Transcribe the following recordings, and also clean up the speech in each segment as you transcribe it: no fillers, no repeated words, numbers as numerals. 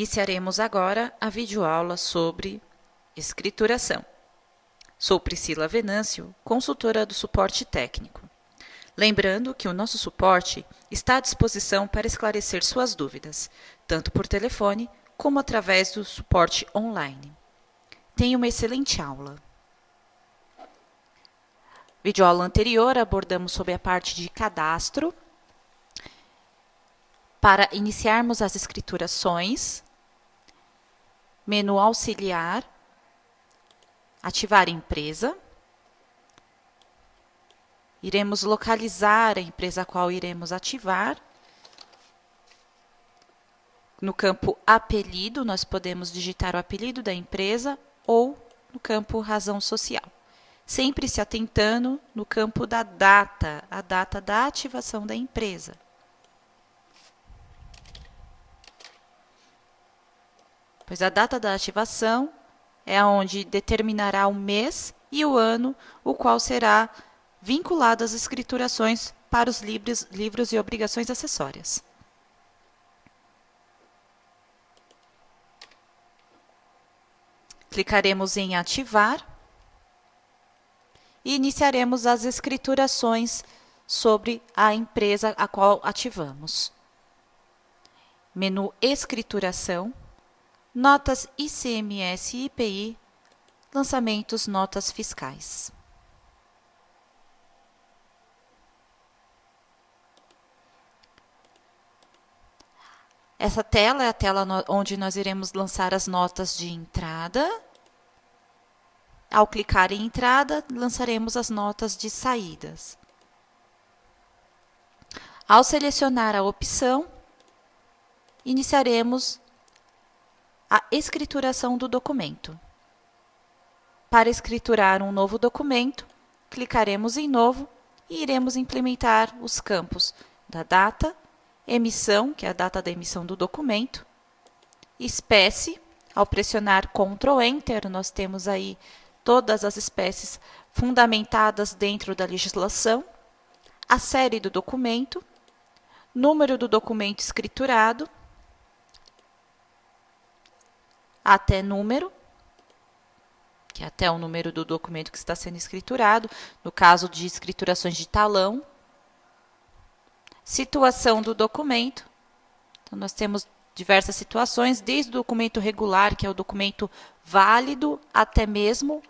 Iniciaremos agora a videoaula sobre escrituração. Sou Priscila Venâncio, consultora do suporte técnico. Lembrando que o nosso suporte está à disposição para esclarecer suas dúvidas, tanto por telefone como através do suporte online. Tenha uma excelente aula. Videoaula anterior abordamos sobre a parte de cadastro. Para iniciarmos as escriturações, menu auxiliar, ativar empresa. Iremos localizar a empresa a qual iremos ativar. No campo apelido, nós podemos digitar o apelido da empresa ou no campo razão social. Sempre se atentando no campo da data, a data da ativação da empresa. Pois a data da ativação é onde determinará o mês e o ano, o qual será vinculado às escriturações para os livros e obrigações acessórias. Clicaremos em ativar e iniciaremos as escriturações sobre a empresa a qual ativamos. Menu Escrituração, Notas ICMS e IPI, Lançamentos Notas Fiscais. Essa tela é a tela onde nós iremos lançar as notas de entrada. Ao clicar em entrada, lançaremos as notas de saídas. Ao selecionar a opção, iniciaremos a escrituração do documento. Para escriturar um novo documento, clicaremos em Novo e iremos implementar os campos da data, emissão, que é a data da emissão do documento, espécie. Ao pressionar Ctrl Enter, nós temos aí todas as espécies fundamentadas dentro da legislação, a série do documento, número do documento escriturado, até número, que é até o número do documento que está sendo escriturado, no caso de escriturações de talão, situação do documento. Então, nós temos diversas situações, desde o documento regular, que é o documento válido, até mesmo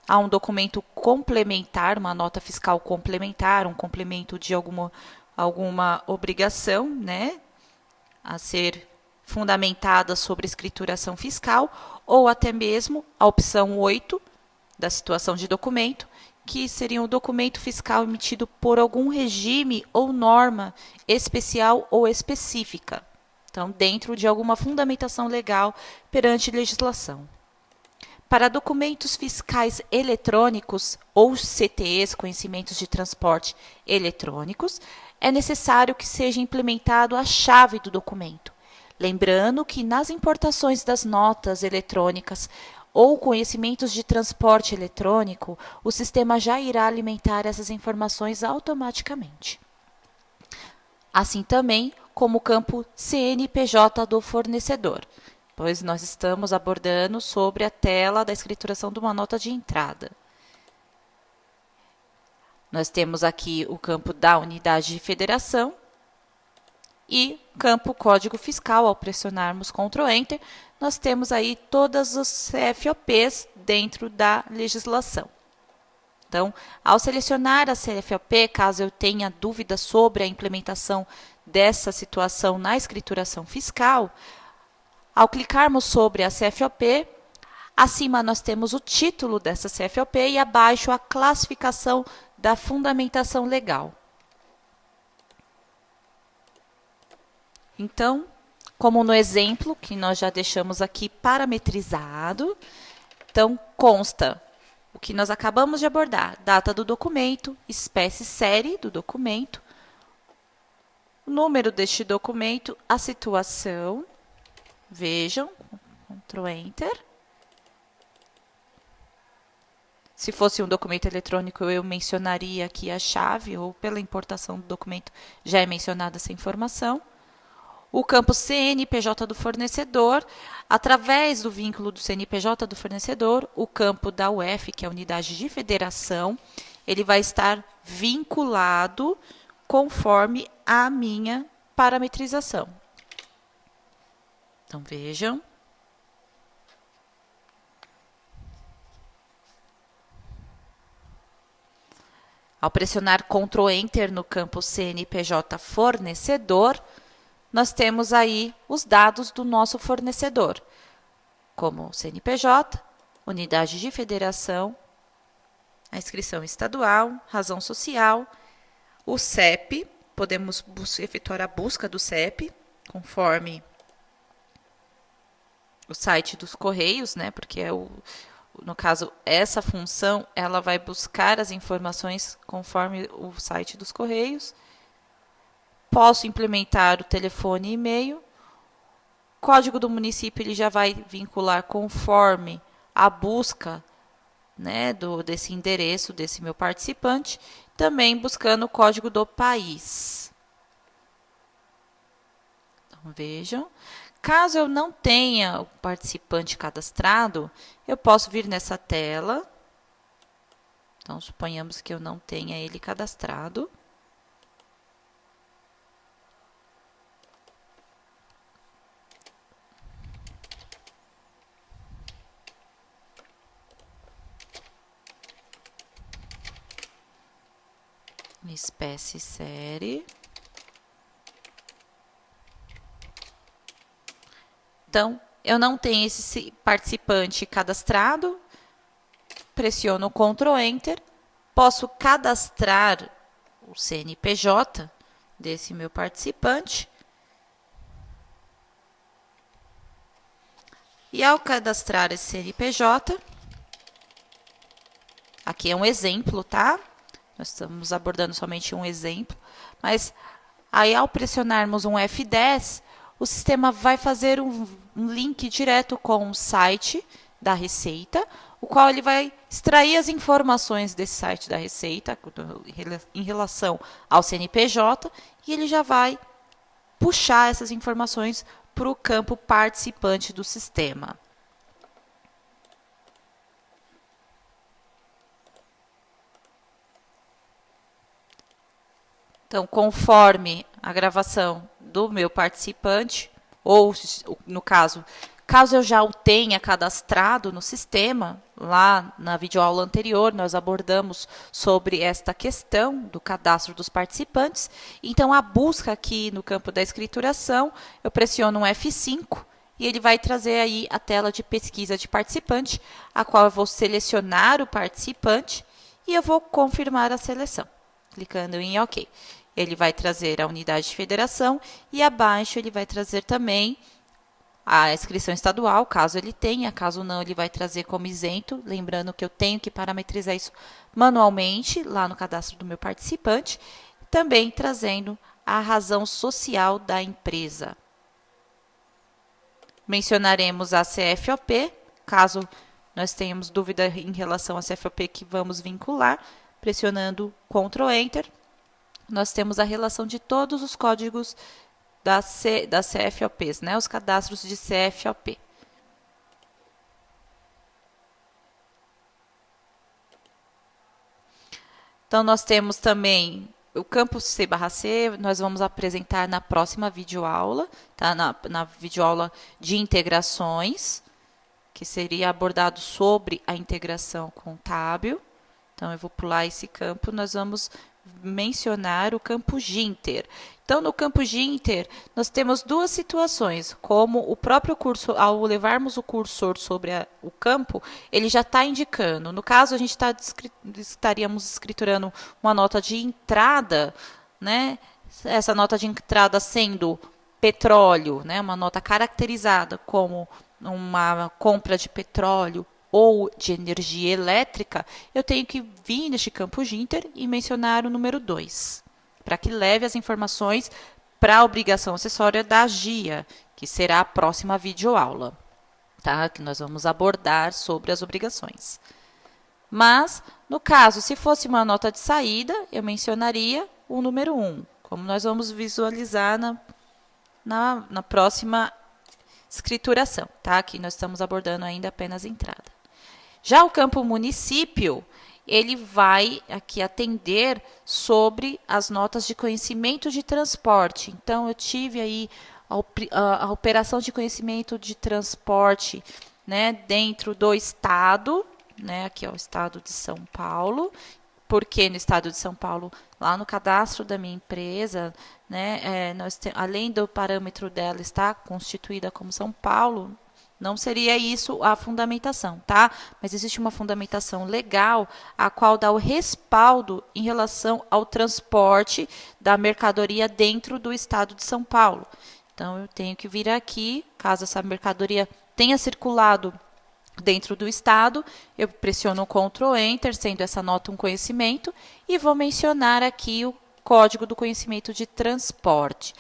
a um documento complementar, uma nota fiscal complementar, um complemento de alguma obrigação, né, a ser fundamentada sobre escrituração fiscal, ou até mesmo a opção 8 da situação de documento, que seria um documento fiscal emitido por algum regime ou norma especial ou específica. Então, dentro de alguma fundamentação legal perante legislação. Para documentos fiscais eletrônicos ou CTEs, conhecimentos de transporte eletrônicos, é necessário que seja implementado a chave do documento. Lembrando que nas importações das notas eletrônicas ou conhecimentos de transporte eletrônico, o sistema já irá alimentar essas informações automaticamente. Assim também como o campo CNPJ do fornecedor, pois nós estamos abordando sobre a tela da escrituração de uma nota de entrada. Nós temos aqui o campo da unidade de federação, e campo Código Fiscal. Ao pressionarmos Ctrl Enter, nós temos aí todos os CFOPs dentro da legislação. Então, ao selecionar a CFOP, caso eu tenha dúvida sobre a implementação dessa situação na escrituração fiscal, ao clicarmos sobre a CFOP, acima nós temos o título dessa CFOP e abaixo a classificação da fundamentação legal. Então, como no exemplo que nós já deixamos aqui parametrizado, então consta o que nós acabamos de abordar: data do documento, espécie série do documento, o número deste documento, a situação, vejam, Ctrl Enter. Se fosse um documento eletrônico, eu mencionaria aqui a chave, ou pela importação do documento já é mencionada essa informação. o campo CNPJ do fornecedor, através do vínculo do CNPJ do fornecedor, o campo da UF, que é a unidade de federação, ele vai estar vinculado conforme a minha parametrização. Então, vejam. Ao pressionar Ctrl Enter no campo CNPJ fornecedor, nós temos aí os dados do nosso fornecedor, como CNPJ, unidade de federação, a inscrição estadual, razão social, o CEP, podemos efetuar a busca do CEP, conforme o site dos Correios, né? Porque no caso, essa função, ela vai buscar as informações conforme o site dos Correios. Posso implementar o telefone e e-mail. Código do município, ele já vai vincular conforme a busca, né, desse endereço, desse meu participante. Também buscando o código do país. Então, vejam. Caso eu não tenha o participante cadastrado, eu posso vir nessa tela. Então, suponhamos que eu não tenha ele cadastrado. Espécie, série. Então, eu não tenho esse participante cadastrado, pressiono o Ctrl Enter, posso cadastrar o CNPJ desse meu participante. E ao cadastrar esse CNPJ, aqui é um exemplo, tá? Nós estamos abordando somente um exemplo, mas aí ao pressionarmos um F10, o sistema vai fazer um link direto com o site da Receita, o qual ele vai extrair as informações desse site da Receita em relação ao CNPJ e ele já vai puxar essas informações para o campo participante do sistema. Então, conforme a gravação do meu participante, ou no caso eu já o tenha cadastrado no sistema, lá na videoaula anterior nós abordamos sobre esta questão do cadastro dos participantes. Então, a busca aqui no campo da escrituração, eu pressiono um F5 e ele vai trazer aí a tela de pesquisa de participante, a qual eu vou selecionar o participante e eu vou confirmar a seleção, clicando em OK. Ele vai trazer a unidade de federação e abaixo ele vai trazer também a inscrição estadual, caso ele tenha, caso não, ele vai trazer como isento, lembrando que eu tenho que parametrizar isso manualmente lá no cadastro do meu participante, também trazendo a razão social da empresa. Mencionaremos a CFOP, caso nós tenhamos dúvida em relação à CFOP que vamos vincular, pressionando Ctrl Enter. Nós temos a relação de todos os códigos das CFOPs, né? Os cadastros de CFOP. Então, nós temos também o campo C/C, nós vamos apresentar na próxima videoaula, tá? Na videoaula de integrações, que seria abordado sobre a integração contábil. Então, eu vou pular esse campo, nós vamos mencionar o campo Ginter. Então, no campo Ginter, nós temos duas situações, como o próprio curso, ao levarmos o cursor sobre o campo, ele já está indicando. No caso, a gente estaríamos escriturando uma nota de entrada, né? Essa nota de entrada sendo petróleo, né? Uma nota caracterizada como uma compra de petróleo ou de energia elétrica, eu tenho que vir neste campo Ginter e mencionar o número 2, para que leve as informações para a obrigação acessória da GIA, que será a próxima videoaula, tá? Que nós vamos abordar sobre as obrigações. Mas, no caso, se fosse uma nota de saída, eu mencionaria o número 1, como nós vamos visualizar na próxima escrituração, tá? Aqui nós estamos abordando ainda apenas a entrada. Já o campo município, ele vai aqui atender sobre as notas de conhecimento de transporte. Então, eu tive aí a operação de conhecimento de transporte, né, dentro do estado, né, aqui é o estado de São Paulo. Porque no estado de São Paulo, lá no cadastro da minha empresa, né, além do parâmetro dela estar constituída como São Paulo, não seria isso a fundamentação, tá? Mas existe uma fundamentação legal, a qual dá o respaldo em relação ao transporte da mercadoria dentro do estado de São Paulo. Então, eu tenho que vir aqui, caso essa mercadoria tenha circulado dentro do estado, eu pressiono o Ctrl Enter, sendo essa nota um conhecimento, e vou mencionar aqui o código do conhecimento de transporte.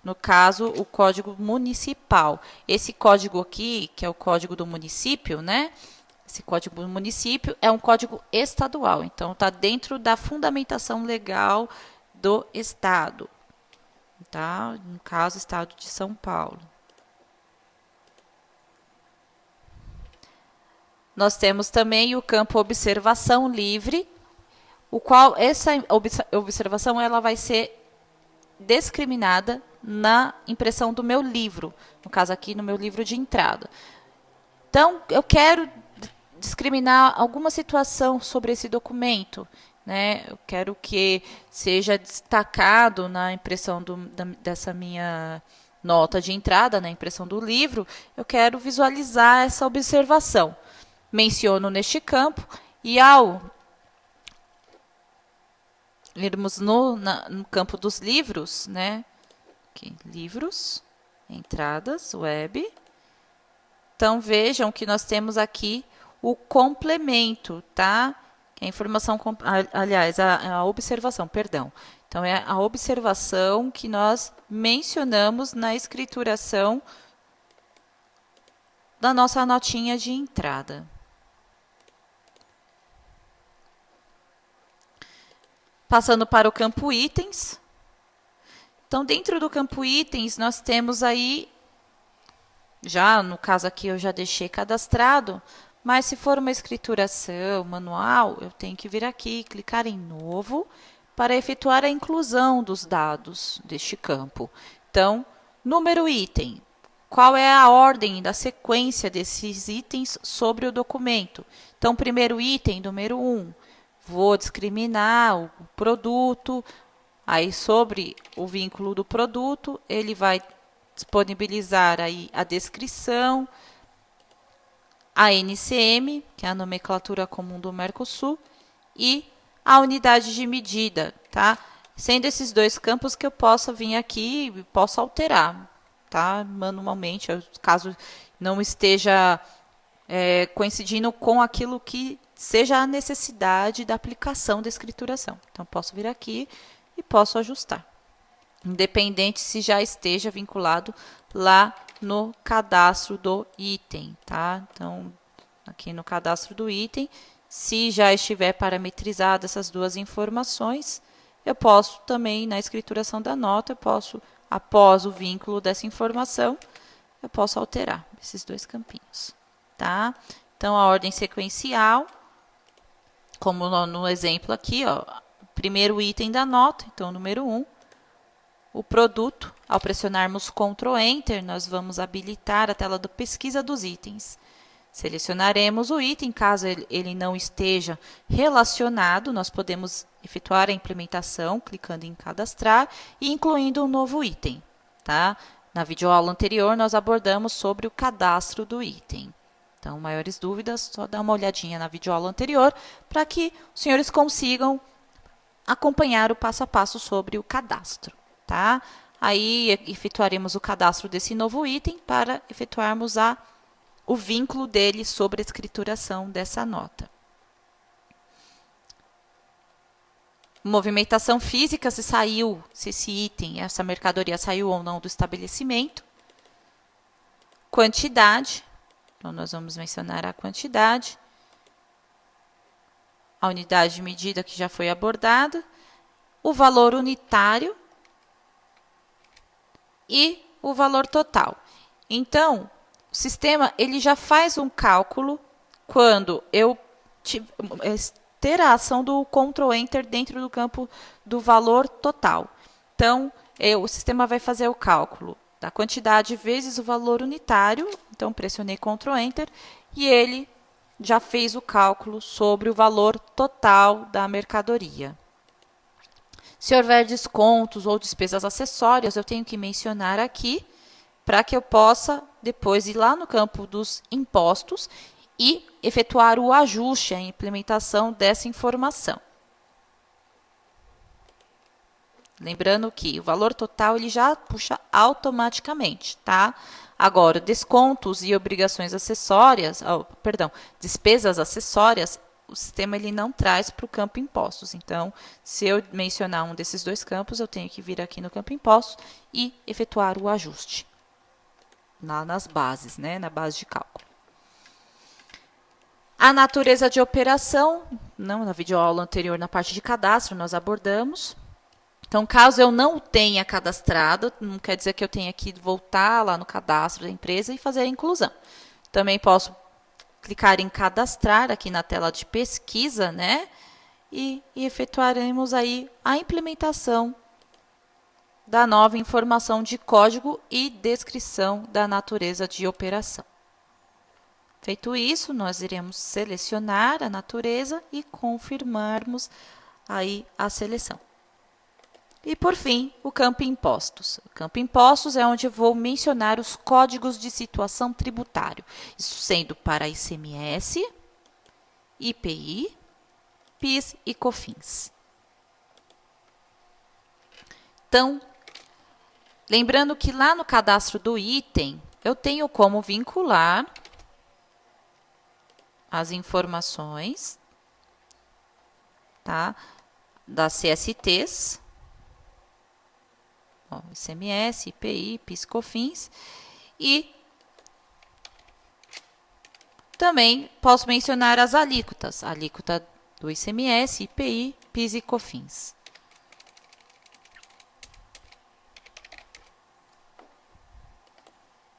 No caso, o código municipal. Esse código aqui, que é o código do município, né? Esse código do município é um código estadual, então está dentro da fundamentação legal do estado, tá? No caso, estado de São Paulo. Nós temos também o campo observação livre, o qual essa observação ela vai ser discriminada na impressão do meu livro, no caso aqui no meu livro de entrada. Então, eu quero discriminar alguma situação sobre esse documento, né? Eu quero que seja destacado na impressão dessa minha nota de entrada, na impressão do livro, eu quero visualizar essa observação. Menciono neste campo e ao irmos no campo dos livros, né? Aqui, livros, entradas, web. Então, vejam que nós temos aqui o complemento, tá? Que é a informação, aliás, a observação, perdão. Então, é a observação que nós mencionamos na escrituração da nossa notinha de entrada. Passando para o campo itens. Então, dentro do campo itens, nós temos aí, já no caso aqui eu já deixei cadastrado, mas se for uma escrituração manual, eu tenho que vir aqui, clicar em novo, para efetuar a inclusão dos dados deste campo. Então, número item. Qual é a ordem da sequência desses itens sobre o documento? Então, primeiro item, número 1. Vou discriminar o produto, aí sobre o vínculo do produto, ele vai disponibilizar aí a descrição, a NCM, que é a nomenclatura comum do Mercosul, e a unidade de medida, tá? Sendo esses dois campos que eu possa vir aqui e posso alterar, tá? Manualmente, caso não esteja coincidindo com aquilo que seja a necessidade da aplicação da escrituração. Então, posso vir aqui e posso ajustar, independente se já esteja vinculado lá no cadastro do item, tá? Então, aqui no cadastro do item, se já estiver parametrizado essas duas informações, eu posso também, na escrituração da nota, eu posso, após o vínculo dessa informação, eu posso alterar esses dois campinhos, tá? Então, a ordem sequencial, como no exemplo aqui, ó, primeiro item da nota, então, número 1, o produto. Ao pressionarmos Ctrl Enter, nós vamos habilitar a tela de pesquisa dos itens. Selecionaremos o item, caso ele não esteja relacionado, nós podemos efetuar a implementação, clicando em cadastrar e incluindo um novo item, tá? Na videoaula anterior, nós abordamos sobre o cadastro do item. Então, maiores dúvidas, só dá uma olhadinha na videoaula anterior para que os senhores consigam acompanhar o passo a passo sobre o cadastro, tá? Aí, efetuaremos o cadastro desse novo item para efetuarmos o vínculo dele sobre a escrituração dessa nota. Movimentação física, se esse item, essa mercadoria saiu ou não do estabelecimento. Quantidade, então nós vamos mencionar a quantidade. A unidade de medida que já foi abordada. O valor unitário. E o valor total. Então, o sistema ele já faz um cálculo quando eu ter a ação do Ctrl Enter dentro do campo do valor total. Então, o sistema vai fazer o cálculo da quantidade vezes o valor unitário. Então, pressionei Ctrl Enter e ele já fez o cálculo sobre o valor total da mercadoria. Se houver descontos ou despesas acessórias, eu tenho que mencionar aqui para que eu possa depois ir lá no campo dos impostos e efetuar o ajuste, a implementação dessa informação. Lembrando que o valor total ele já puxa automaticamente, tá? Agora, descontos e obrigações acessórias, despesas acessórias, o sistema ele não traz para o campo impostos. Então, se eu mencionar um desses dois campos, eu tenho que vir aqui no campo impostos e efetuar o ajuste. Lá nas bases, né? Na base de cálculo. A natureza de operação, na videoaula anterior, na parte de cadastro, nós abordamos. Então, caso eu não tenha cadastrado, não quer dizer que eu tenha que voltar lá no cadastro da empresa e fazer a inclusão. Também posso clicar em cadastrar aqui na tela de pesquisa, né? E efetuaremos aí a implementação da nova informação de código e descrição da natureza de operação. Feito isso, nós iremos selecionar a natureza e confirmarmos aí a seleção. E, por fim, o campo impostos. O campo impostos é onde eu vou mencionar os códigos de situação tributário, isso sendo para ICMS, IPI, PIS e COFINS. Então, lembrando que lá no cadastro do item, eu tenho como vincular as informações, tá, das CSTs, ICMS, IPI, PIS, COFINS, e também posso mencionar as alíquotas, a alíquota do ICMS, IPI, PIS e COFINS.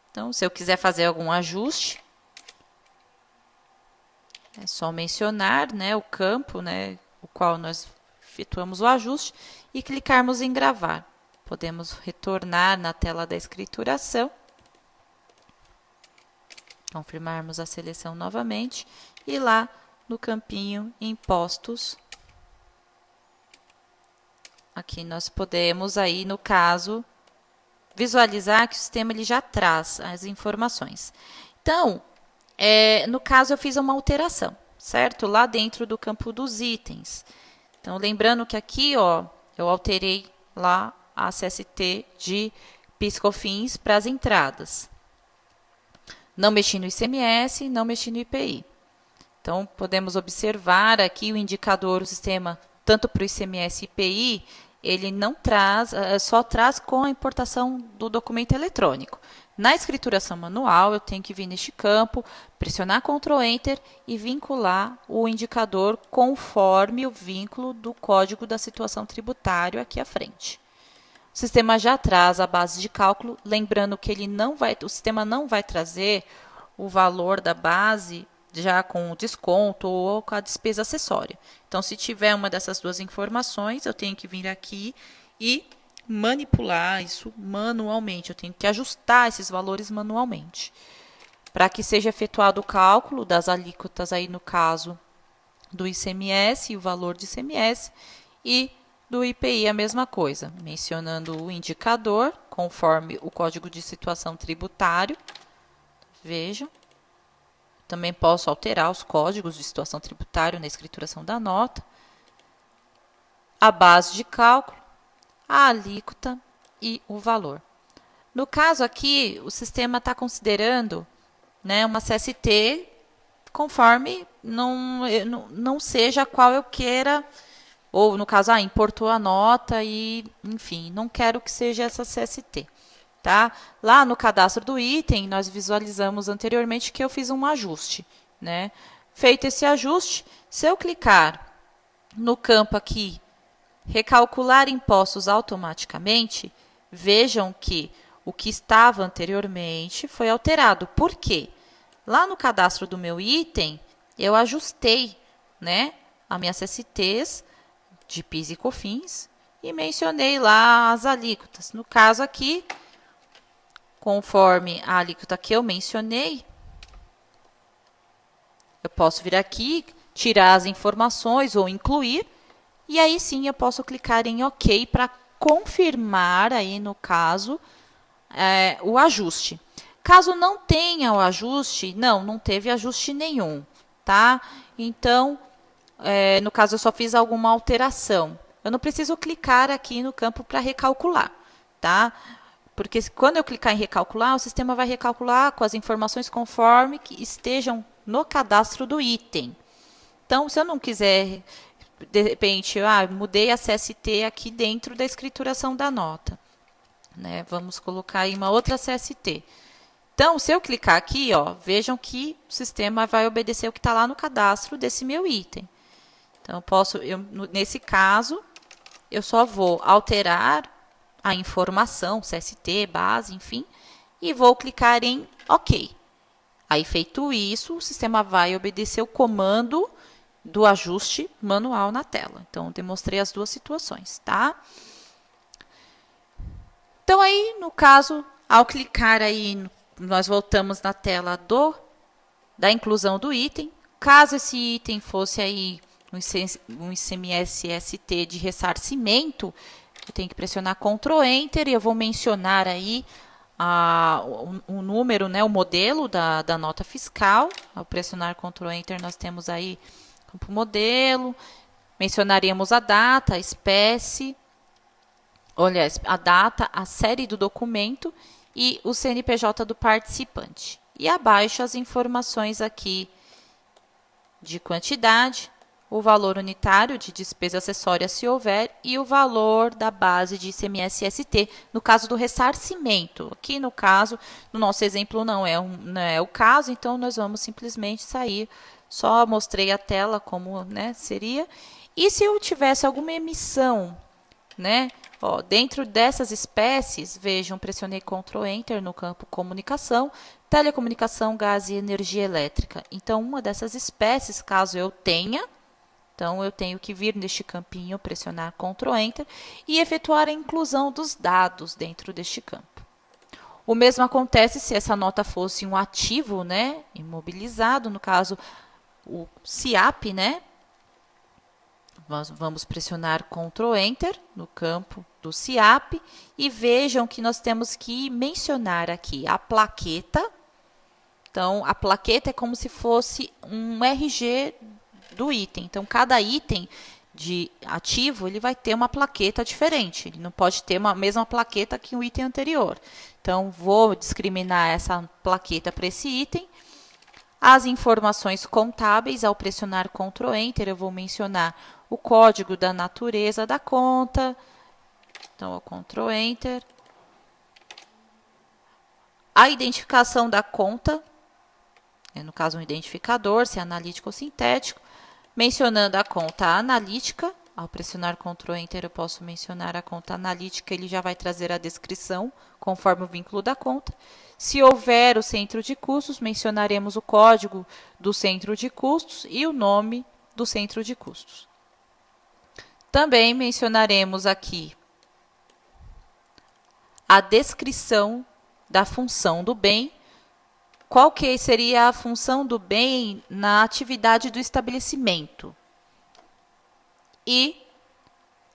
Então, se eu quiser fazer algum ajuste, é só mencionar, né, o campo, né, o qual nós efetuamos o ajuste e clicarmos em gravar. Podemos retornar na tela da escrituração, confirmarmos a seleção novamente e lá no campinho impostos, aqui nós podemos aí, no caso, visualizar que o sistema ele já traz as informações. Então, no caso eu fiz uma alteração, certo? Lá dentro do campo dos itens. Então, lembrando que aqui, ó, eu alterei lá a CST de PIS/COFINS para as entradas. Não mexi no ICMS, não mexi no IPI. Então, podemos observar aqui o indicador, o sistema, tanto para o ICMS e IPI, ele não traz, só traz com a importação do documento eletrônico. Na escrituração manual, eu tenho que vir neste campo, pressionar Ctrl Enter e vincular o indicador conforme o vínculo do Código da Situação Tributária aqui à frente. O sistema já traz a base de cálculo, lembrando que o sistema não vai trazer o valor da base já com o desconto ou com a despesa acessória. Então, se tiver uma dessas duas informações, eu tenho que vir aqui e manipular isso manualmente. Eu tenho que ajustar esses valores manualmente, para que seja efetuado o cálculo das alíquotas, aí no caso do ICMS, o valor de ICMS, e do IPI a mesma coisa, mencionando o indicador, conforme o Código de Situação Tributário. Vejam. Também posso alterar os códigos de situação tributária na escrituração da nota, a base de cálculo, a alíquota e o valor. No caso aqui, o sistema está considerando, né, uma CST conforme não seja a qual eu queira, ou no caso, importou a nota e, enfim, não quero que seja essa CST. Tá? Lá no cadastro do item, nós visualizamos anteriormente que eu fiz um ajuste, né? Feito esse ajuste, se eu clicar no campo aqui, recalcular impostos automaticamente, vejam que O que estava anteriormente foi alterado. Por quê? Lá no cadastro do meu item, eu ajustei, né, as minhas CSTs de PIS e COFINS e mencionei lá as alíquotas. No caso aqui, conforme a alíquota que eu mencionei, eu posso vir aqui, tirar as informações ou incluir, e aí sim eu posso clicar em OK para confirmar aí, no caso, o ajuste. Caso não tenha o ajuste, não teve ajuste nenhum, tá? Então, no caso, eu só fiz alguma alteração. Eu não preciso clicar aqui no campo para recalcular, tá? Porque quando eu clicar em recalcular, o sistema vai recalcular com as informações conforme que estejam no cadastro do item. Então, se eu não quiser, de repente, mudei a CST aqui dentro da escrituração da nota, né? Vamos colocar aí uma outra CST. Então, se eu clicar aqui, ó, vejam que o sistema vai obedecer o que está lá no cadastro desse meu item. Então, nesse caso, eu só vou alterar a informação, CST, base, enfim, e vou clicar em OK. Aí, feito isso, o sistema vai obedecer o comando do ajuste manual na tela. Então, demonstrei as duas situações, tá? Então, aí, no caso, ao clicar aí, nós voltamos na tela da inclusão do item. Caso esse item fosse aí um ICMS-ST de ressarcimento, eu tenho que pressionar Ctrl Enter e eu vou mencionar aí o número, né, o modelo da nota fiscal. Ao pressionar Ctrl Enter, nós temos aí campo modelo, mencionaríamos a data, a espécie, olha, a data, a série do documento e o CNPJ do participante. E abaixo as informações aqui de quantidade, o valor unitário de despesa acessória, se houver, e o valor da base de ICMS-ST, no caso do ressarcimento. Aqui, no caso, no nosso exemplo, não é o caso, então nós vamos simplesmente sair. Só mostrei a tela como, né, seria. E se eu tivesse alguma emissão, né, dentro dessas espécies, vejam, pressionei Ctrl Enter no campo comunicação, telecomunicação, gás e energia elétrica. Então, uma dessas espécies, caso eu tenha, então eu tenho que vir neste campinho, pressionar Ctrl Enter e efetuar a inclusão dos dados dentro deste campo. O mesmo acontece se essa nota fosse um ativo, né, imobilizado, no caso o SIAP, né? Nós vamos pressionar Ctrl Enter no campo do SIAP e vejam que nós temos que mencionar aqui a plaqueta. Então, a plaqueta é como se fosse um RG do item. Então, cada item de ativo, ele vai ter uma plaqueta diferente. Ele não pode ter a mesma plaqueta que o item anterior. Então, vou discriminar essa plaqueta para esse item. As informações contábeis, ao pressionar Ctrl Enter, eu vou mencionar o código da natureza da conta. Então, Ctrl Enter. A identificação da conta, no caso um identificador, se é analítico ou sintético. Mencionando a conta analítica, ao pressionar Ctrl Enter eu posso mencionar a conta analítica, ele já vai trazer a descrição conforme o vínculo da conta. Se houver o centro de custos, mencionaremos o código do centro de custos e o nome do centro de custos. Também mencionaremos aqui a descrição da função do bem. Qual que seria a função do bem na atividade do estabelecimento? E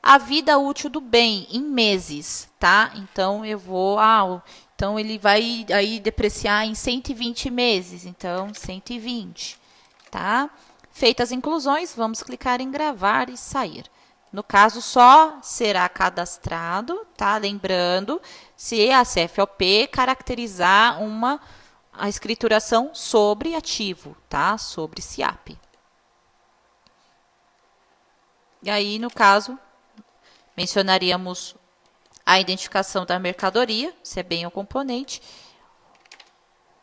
a vida útil do bem em meses, tá? Então, eu vou... então, ele vai aí depreciar em 120 meses. Então, 120, tá? Feitas as inclusões, vamos clicar em gravar e sair. No caso, só será cadastrado, tá? Lembrando, se a CFOP caracterizar a escrituração sobre ativo, tá? Sobre SIAP. E aí, no caso, mencionaríamos a identificação da mercadoria, se é bem ou componente,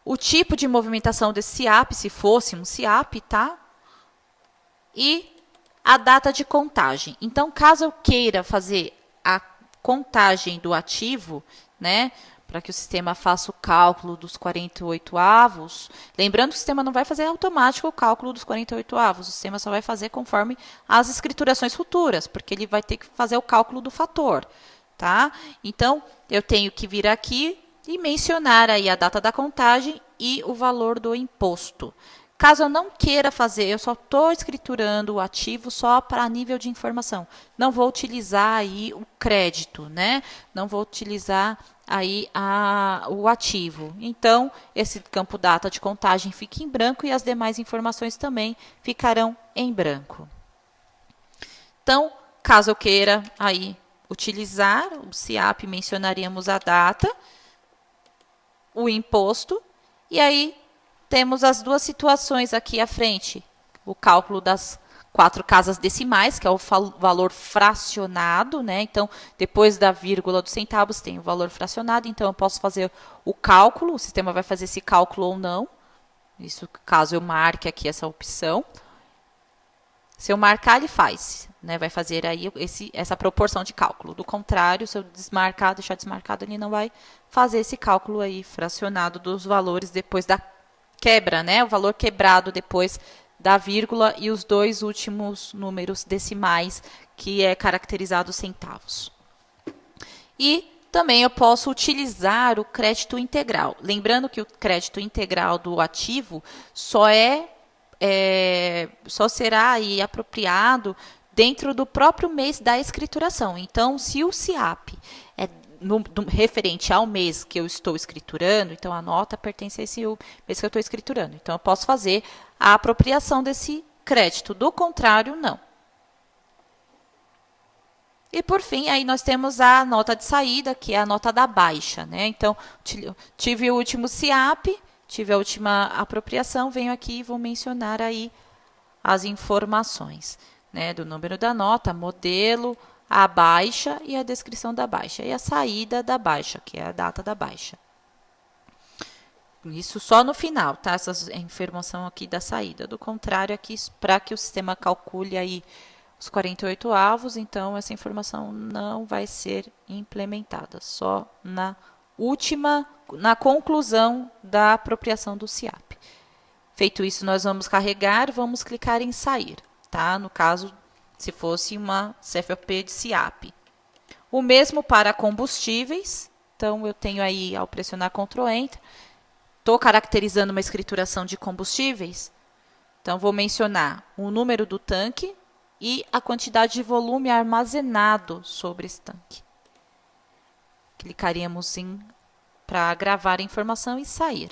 o tipo de movimentação desse SIAP, se fosse um SIAP, tá? E a data de contagem. Então, caso eu queira fazer a contagem do ativo, né, para que o sistema faça o cálculo dos 48 avos, lembrando que o sistema não vai fazer automático o cálculo dos 48 avos, o sistema só vai fazer conforme as escriturações futuras, porque ele vai ter que fazer o cálculo do fator, tá? Então, eu tenho que vir aqui e mencionar aí a data da contagem e o valor do imposto. Caso eu não queira fazer, eu só estou escriturando o ativo só para nível de informação. Não vou utilizar aí o crédito, né? Não vou utilizar aí o ativo. Então, esse campo data de contagem fica em branco e as demais informações também ficarão em branco. Então, caso eu queira aí utilizar o SIAP, mencionaríamos a data, o imposto, e aí temos as duas situações aqui à frente. O cálculo das 4 casas decimais, que é o valor fracionado, né? Então, depois da vírgula dos centavos tem o valor fracionado, então eu posso fazer o cálculo, o sistema vai fazer esse cálculo ou não. Isso caso eu marque aqui essa opção. Se eu marcar, ele faz, né? Vai fazer aí essa proporção de cálculo. Do contrário, se eu desmarcar, deixar desmarcado, ele não vai fazer esse cálculo aí fracionado dos valores depois da quebra, né? O valor quebrado depois da vírgula e os dois últimos números decimais, que é caracterizado centavos. E também eu posso utilizar o crédito integral. Lembrando que o crédito integral do ativo só será aí apropriado dentro do próprio mês da escrituração. Então, se o SIAP é referente ao mês que eu estou escriturando, então a nota pertence a esse mês que eu estou escriturando. Então, eu posso fazer a apropriação desse crédito. Do contrário, não. E, por fim, aí nós temos a nota de saída, que é a nota da baixa, né? Então, tive o último SIAP, tive a última apropriação, venho aqui e vou mencionar aí as informações, né? Do número da nota, modelo, a baixa e a descrição da baixa. E a saída da baixa, que é a data da baixa. Isso só no final, tá? Essa informação aqui da saída. Do contrário, aqui, para que o sistema calcule aí os 48 avos, então essa informação não vai ser implementada. Só na conclusão da apropriação do SIAP. Feito isso, nós vamos carregar, vamos clicar em sair, tá? No caso, se fosse uma CFOP de SIAP. O mesmo para combustíveis. Então, eu tenho aí, ao pressionar Ctrl Enter, estou caracterizando uma escrituração de combustíveis. Então, vou mencionar o número do tanque e a quantidade de volume armazenado sobre esse tanque. Clicaríamos para gravar a informação e sair.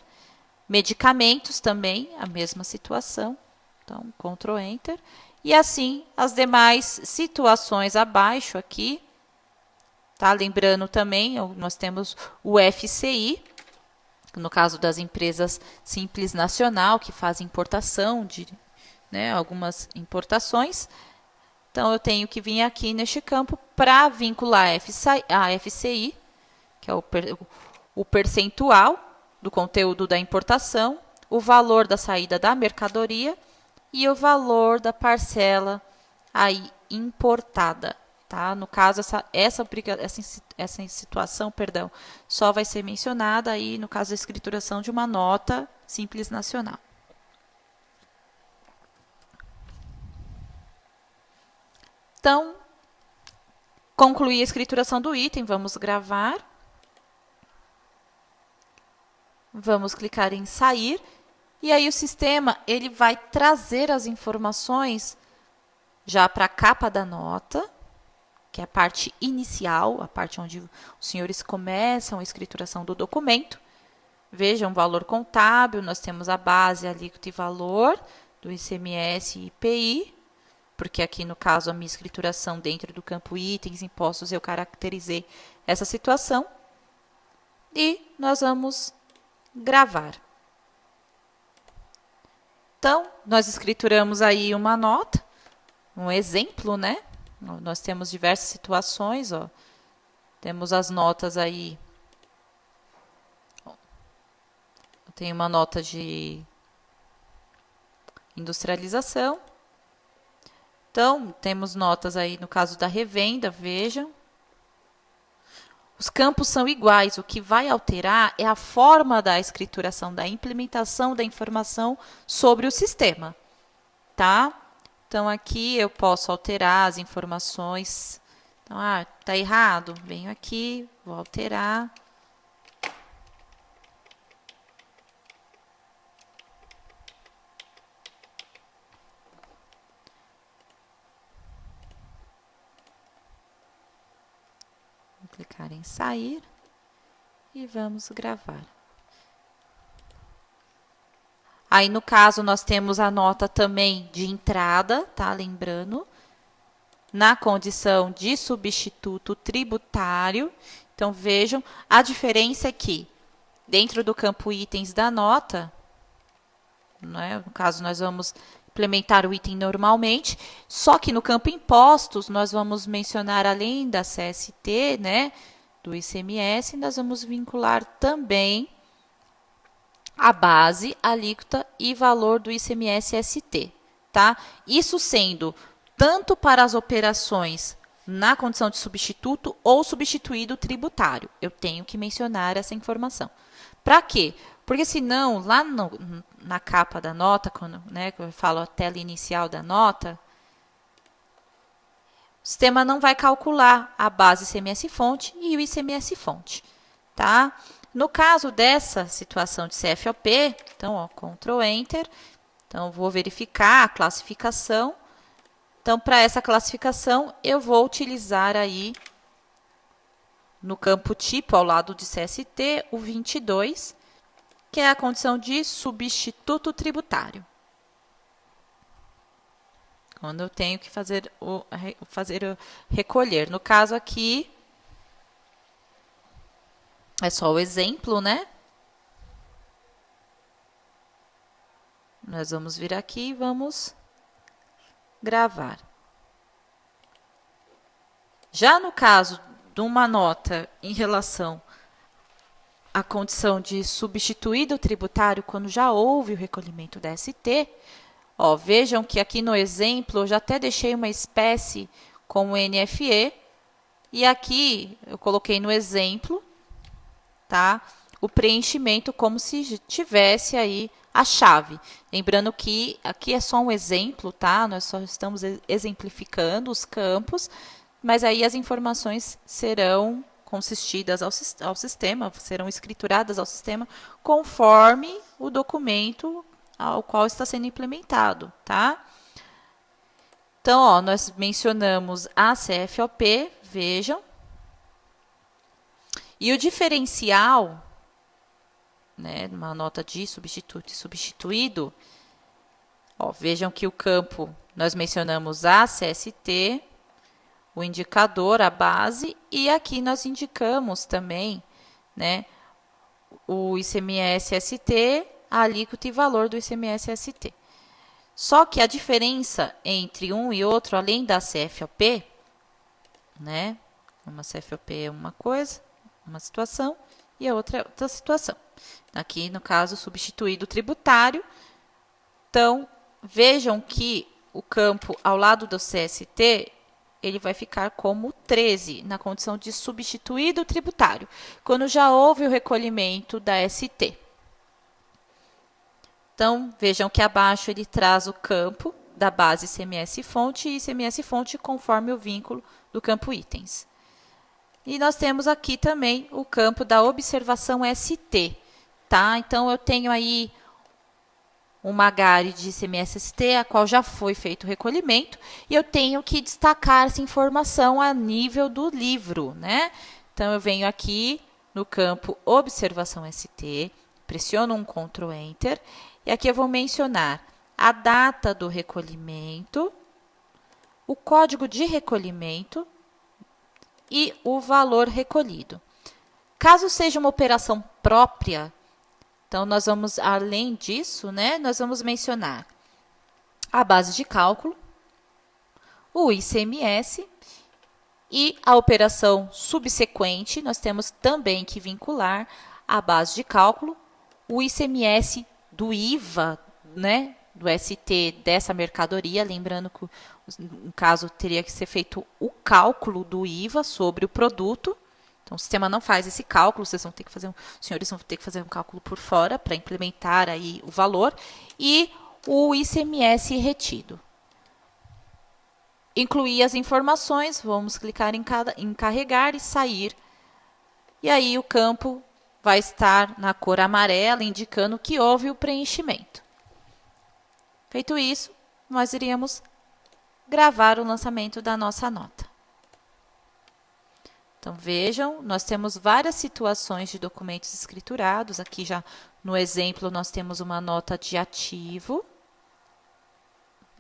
Medicamentos também, a mesma situação. Então, Ctrl Enter. E assim, as demais situações abaixo aqui. Tá? Lembrando também, nós temos o FCI, no caso das empresas Simples Nacional, que fazem importação de algumas importações. Então, eu tenho que vir aqui neste campo para vincular a FCI, que é o percentual do conteúdo da importação, o valor da saída da mercadoria e o valor da parcela aí importada. Tá? No caso, essa situação, só vai ser mencionada aí no caso da escrituração de uma nota Simples Nacional. Então, concluí a escrituração do item, vamos gravar. Vamos clicar em sair. E aí o sistema ele vai trazer as informações já para a capa da nota, que é a parte inicial, a parte onde os senhores começam a escrituração do documento. Vejam o valor contábil, nós temos a base, alíquota e valor do ICMS e IPI, porque aqui no caso a minha escrituração dentro do campo itens, impostos, eu caracterizei essa situação. E nós vamos gravar. Então, nós escrituramos aí uma nota, um exemplo, né? Nós temos diversas situações, ó. Temos as notas aí. Eu tenho uma nota de industrialização. Então, temos notas aí no caso da revenda, vejam. Os campos são iguais, o que vai alterar é a forma da escrituração, da implementação da informação sobre o sistema, tá? Então, aqui eu posso alterar as informações. Então, tá errado? Venho aqui, vou alterar. Vou clicar em sair e vamos gravar. Aí, no caso, nós temos a nota também de entrada, tá? Lembrando, na condição de substituto tributário. Então, vejam, a diferença é que, dentro do campo itens da nota, né? No caso, nós vamos implementar o item normalmente, só que no campo impostos, nós vamos mencionar, além da CST, né, do ICMS, nós vamos vincular também a base, alíquota e valor do ICMS-ST, tá? Isso sendo tanto para as operações na condição de substituto ou substituído tributário. Eu tenho que mencionar essa informação. Para quê? Porque senão, lá na capa da nota, quando eu falo a tela inicial da nota, o sistema não vai calcular a base ICMS-fonte e o ICMS-fonte, tá? No caso dessa situação de CFOP, então, Ctrl Enter, então, vou verificar a classificação. Então, para essa classificação, eu vou utilizar aí, no campo tipo, ao lado de CST, o 22, que é a condição de substituto tributário. Quando eu tenho que fazer o recolher. No caso aqui, é só o exemplo, né? Nós vamos vir aqui e vamos gravar. Já no caso de uma nota em relação à condição de substituído tributário, quando já houve o recolhimento da ST, vejam que aqui no exemplo eu já até deixei uma espécie como NFE, e aqui eu coloquei no exemplo, tá? O preenchimento como se tivesse aí a chave. Lembrando que aqui é só um exemplo, tá? Nós só estamos exemplificando os campos, mas aí as informações serão consistidas ao sistema, serão escrituradas ao sistema conforme o documento ao qual está sendo implementado, tá? Então, nós mencionamos a CFOP, vejam. E o diferencial, né, uma nota de substituto e substituído, vejam que o campo, nós mencionamos a CST, o indicador, a base, e aqui nós indicamos também, né, o ICMS-ST, a alíquota e valor do ICMS-ST. Só que a diferença entre um e outro, além da CFOP, né, uma CFOP é uma coisa, uma situação, e a outra é outra situação. Aqui, no caso, substituído tributário. Então, vejam que o campo ao lado do CST, ele vai ficar como 13, na condição de substituído tributário, quando já houve o recolhimento da ST. Então, vejam que abaixo ele traz o campo da base ICMS-fonte e ICMS-fonte conforme o vínculo do campo itens. E nós temos aqui também o campo da observação ST, tá? Então, eu tenho aí uma GARI de ICMS-ST, a qual já foi feito o recolhimento, e eu tenho que destacar essa informação a nível do livro, né? Então, eu venho aqui no campo Observação ST, pressiono um Ctrl Enter, e aqui eu vou mencionar a data do recolhimento, o código de recolhimento e o valor recolhido. Caso seja uma operação própria, então, nós vamos, além disso, né, nós vamos mencionar a base de cálculo, o ICMS e a operação subsequente, nós temos também que vincular a base de cálculo, o ICMS do IVA, né, do ST dessa mercadoria, lembrando que, no caso, teria que ser feito o cálculo do IVA sobre o produto, Então, o sistema não faz esse cálculo, vocês vão ter que fazer os senhores vão ter que fazer um cálculo por fora para implementar aí o valor. E o ICMS retido. Incluir as informações, vamos clicar em carregar e sair. E aí o campo vai estar na cor amarela, indicando que houve o preenchimento. Feito isso, nós iríamos gravar o lançamento da nossa nota. Então, vejam, nós temos várias situações de documentos escriturados. Aqui já no exemplo nós temos uma nota de ativo.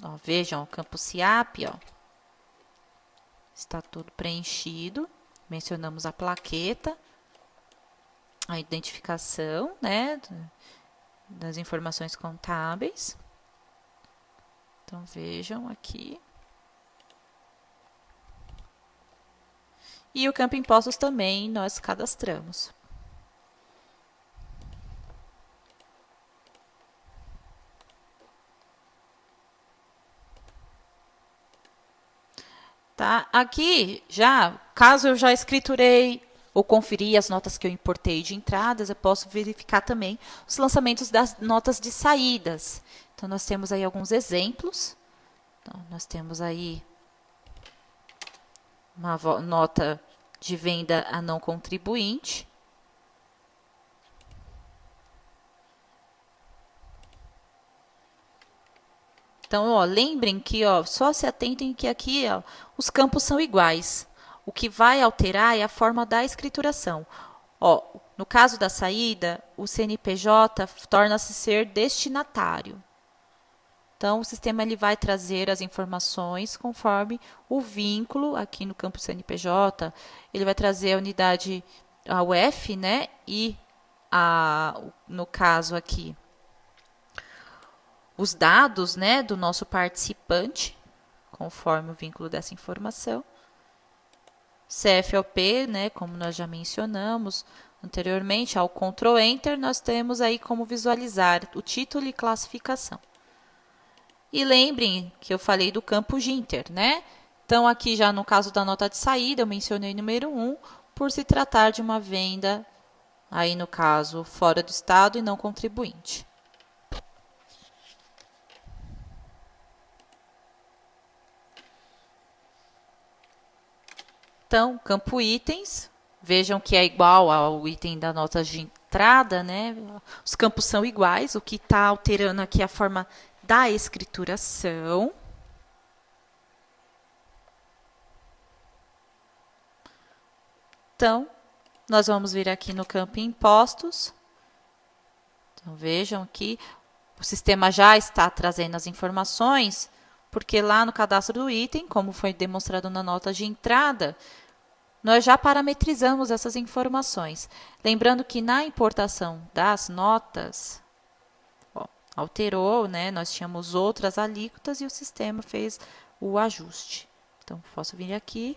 Ó, vejam, o campo SIAP, ó, está tudo preenchido. Mencionamos a plaqueta, a identificação, né, das informações contábeis. Então, vejam aqui. E o campo impostos também nós cadastramos. Tá? Aqui, caso eu já escriturei ou conferi as notas que eu importei de entradas, eu posso verificar também os lançamentos das notas de saídas. Então, nós temos aí alguns exemplos. Então, nós temos aí uma nota de venda a não contribuinte. Então, ó, lembrem que só se atentem que aqui os campos são iguais. O que vai alterar é a forma da escrituração. Ó, no caso da saída, o CNPJ torna-se ser destinatário. Então, o sistema ele vai trazer as informações conforme o vínculo, aqui no campo CNPJ, ele vai trazer a unidade, a UF, né? E, no caso aqui, os dados, né, do nosso participante, conforme o vínculo dessa informação. CFOP, né, como nós já mencionamos anteriormente, ao Ctrl Enter, nós temos aí como visualizar o título e classificação. E lembrem que eu falei do campo Ginter, né? Então, aqui já no caso da nota de saída, eu mencionei número 1, por se tratar de uma venda, aí no caso, fora do estado e não contribuinte. Então, campo itens, vejam que é igual ao item da nota de entrada, né? Os campos são iguais, o que está alterando aqui é a forma da escrituração. Então, nós vamos vir aqui no campo impostos. Então, vejam que o sistema já está trazendo as informações, porque lá no cadastro do item, como foi demonstrado na nota de entrada, nós já parametrizamos essas informações. Lembrando que na importação das notas, alterou, né? Nós tínhamos outras alíquotas e o sistema fez o ajuste. Então, posso vir aqui,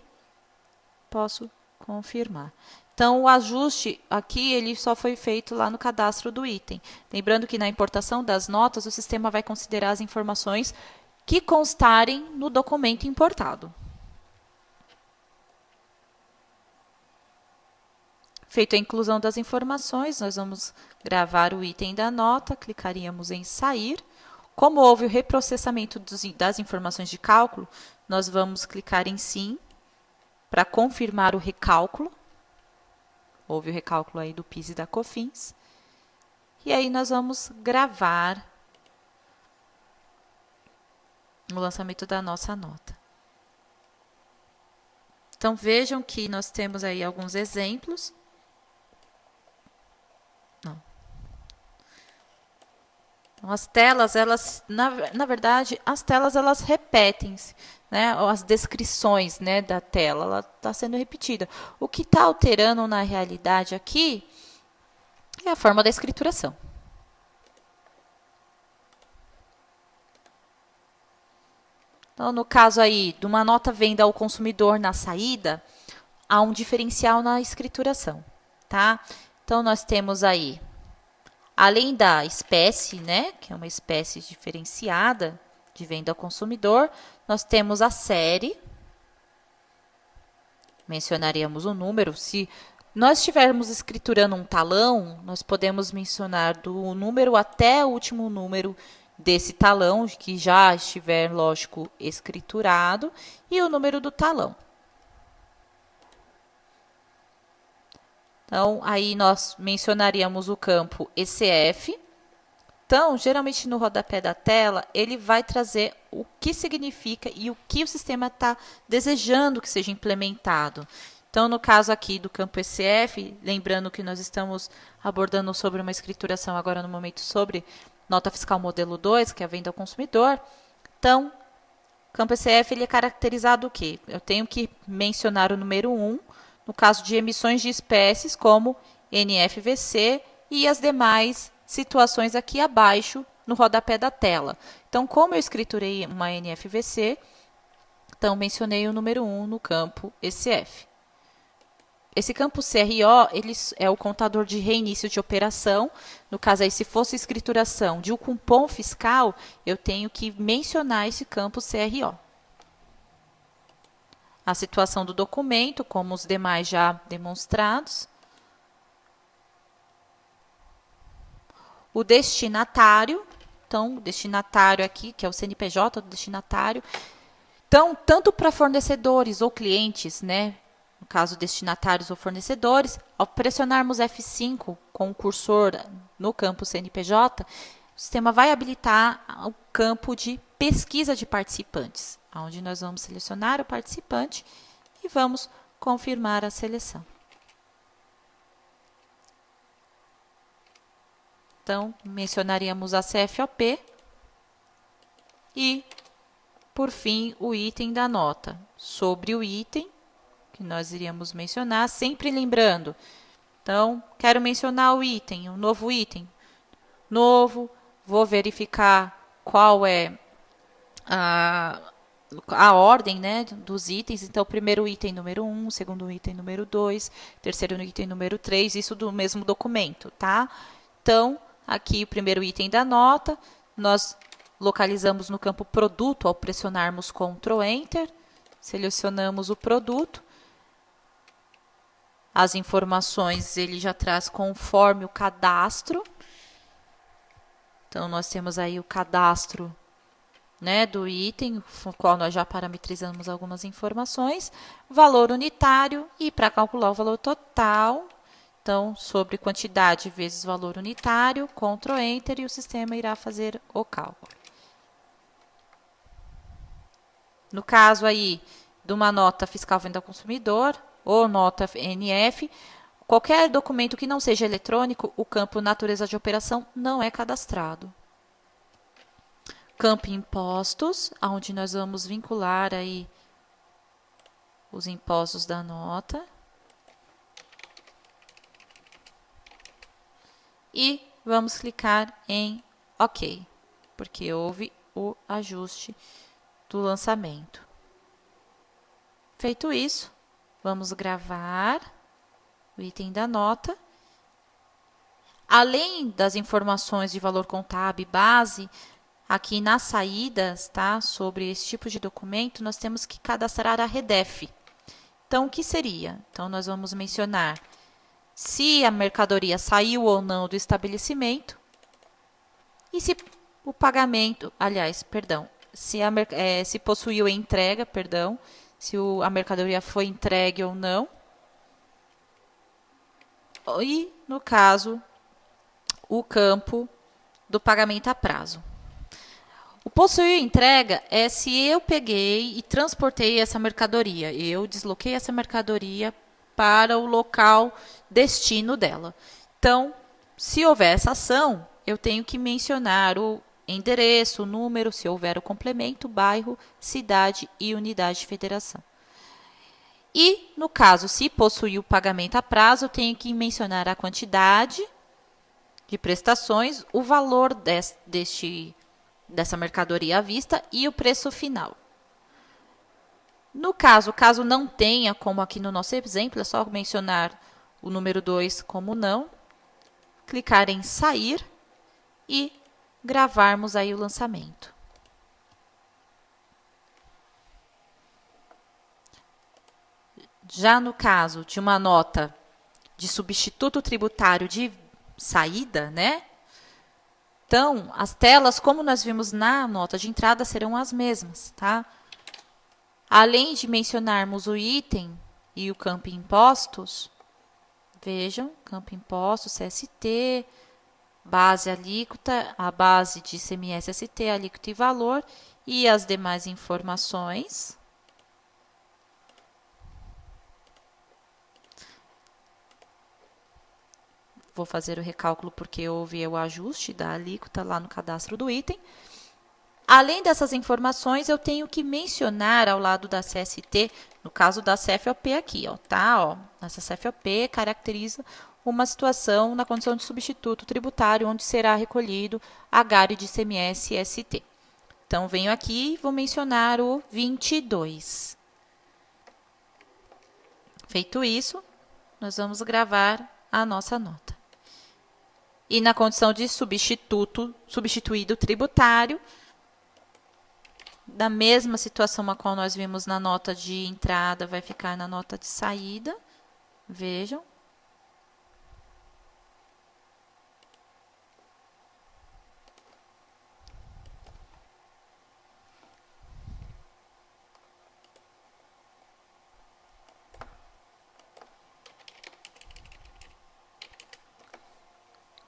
posso confirmar. Então, o ajuste aqui, ele só foi feito lá no cadastro do item. Lembrando que na importação das notas, o sistema vai considerar as informações que constarem no documento importado. Feito a inclusão das informações, nós vamos gravar o item da nota, clicaríamos em sair. Como houve o reprocessamento das informações de cálculo, nós vamos clicar em sim para confirmar o recálculo. Houve o recálculo aí do PIS e da COFINS. E aí nós vamos gravar o lançamento da nossa nota. Então, vejam que nós temos aí alguns exemplos. Então, as telas, elas, na verdade, as telas, elas repetem-se, né? As descrições, né, da tela, ela está sendo repetida. O que está alterando na realidade aqui é a forma da escrituração. Então, no caso aí de uma nota venda ao consumidor na saída, há um diferencial na escrituração, tá? Então, nós temos aí, além da espécie, né, que é uma espécie diferenciada de venda ao consumidor, nós temos a série. Mencionaríamos o número, se nós estivermos escriturando um talão, nós podemos mencionar do número até o último número desse talão, que já estiver, lógico, escriturado, e o número do talão. Então, aí nós mencionaríamos o campo ECF. Então, geralmente no rodapé da tela, ele vai trazer o que significa e o que o sistema está desejando que seja implementado. Então, no caso aqui do campo ECF, lembrando que nós estamos abordando sobre uma escrituração agora no momento sobre nota fiscal modelo 2, que é a venda ao consumidor. Então, campo ECF ele é caracterizado o quê? Eu tenho que mencionar o número 1, no caso de emissões de espécies, como NFVC e as demais situações aqui abaixo no rodapé da tela. Então, como eu escriturei uma NFVC, então mencionei o número 1 no campo ECF. Esse campo CRO ele é o contador de reinício de operação. No caso aí, se fosse escrituração de um cupom fiscal, eu tenho que mencionar esse campo CRO. A situação do documento, como os demais já demonstrados. O destinatário, então, o destinatário aqui, que é o CNPJ do destinatário. Então, tanto para fornecedores ou clientes, né? No caso, destinatários ou fornecedores, ao pressionarmos F5 com o cursor no campo CNPJ, o sistema vai habilitar o campo de pesquisa de participantes, onde nós vamos selecionar o participante e vamos confirmar a seleção. Então, mencionaríamos a CFOP e, por fim, o item da nota. Sobre o item que nós iríamos mencionar, sempre lembrando. Então, quero mencionar o item, um novo item. Novo, vou verificar qual é a ordem, né, dos itens. Então, primeiro item número 1, segundo item número 2, terceiro item número 3, isso do mesmo documento, tá? Então, aqui o primeiro item da nota, nós localizamos no campo produto ao pressionarmos Ctrl Enter, selecionamos o produto. As informações ele já traz conforme o cadastro. Então, nós temos aí o cadastro, né, do item, com o qual nós já parametrizamos algumas informações. Valor unitário e para calcular o valor total, então, sobre quantidade vezes valor unitário, Ctrl Enter e o sistema irá fazer o cálculo. No caso aí de uma nota fiscal venda ao consumidor, ou nota NF, qualquer documento que não seja eletrônico, o campo natureza de operação não é cadastrado. Campo impostos, onde nós vamos vincular aí os impostos da nota. E vamos clicar em OK, porque houve o ajuste do lançamento. Feito isso, vamos gravar o item da nota. Além das informações de valor contábil base, aqui nas saídas, tá, sobre esse tipo de documento, nós temos que cadastrar a REDEF. Então, o que seria? Então, nós vamos mencionar se a mercadoria saiu ou não do estabelecimento e se o pagamento, aliás, perdão, se possuiu entrega, perdão, se a mercadoria foi entregue ou não. E, no caso, o campo do pagamento a prazo. O possuir entrega é se eu peguei e transportei essa mercadoria. Eu desloquei essa mercadoria para o local destino dela. Então, se houver essa ação, eu tenho que mencionar o endereço, o número, se houver o complemento, bairro, cidade e unidade de federação. E, no caso, se possuir o pagamento a prazo, eu tenho que mencionar a quantidade de prestações, o valor dessa mercadoria à vista e o preço final. No caso não tenha, como aqui no nosso exemplo, é só mencionar o número 2 como não, clicar em sair e gravarmos aí o lançamento. Já no caso de uma nota de substituto tributário de saída, né? Então, as telas, como nós vimos na nota de entrada, serão as mesmas, tá? Além de mencionarmos o item e o campo impostos, vejam, campo impostos, CST, base alíquota, a base de ICMS, ST, alíquota e valor, e as demais informações. Vou fazer o recálculo porque houve o ajuste da alíquota lá no cadastro do item. Além dessas informações, eu tenho que mencionar ao lado da CST, no caso da CFOP aqui, ó, tá? Ó, essa CFOP caracteriza uma situação na condição de substituto tributário, onde será recolhido agário de ICMS e ST. Então, venho aqui e vou mencionar o 22. Feito isso, nós vamos gravar a nossa nota. E na condição de substituído tributário, da mesma situação a qual nós vimos na nota de entrada, vai ficar na nota de saída. Vejam.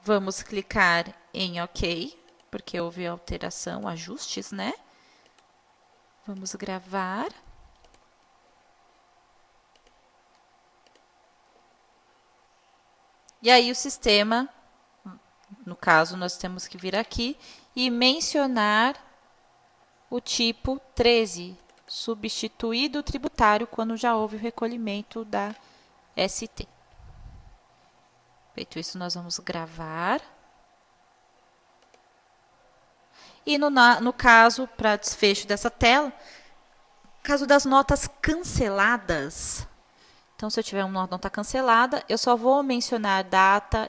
Vamos clicar em OK, porque houve alteração, ajustes, né? Vamos gravar. E aí o sistema, no caso, nós temos que vir aqui e mencionar o tipo 13, substituído tributário, quando já houve o recolhimento da ST. Feito isso, nós vamos gravar. E no caso, para desfecho dessa tela, caso das notas canceladas. Então, se eu tiver uma nota cancelada, eu só vou mencionar data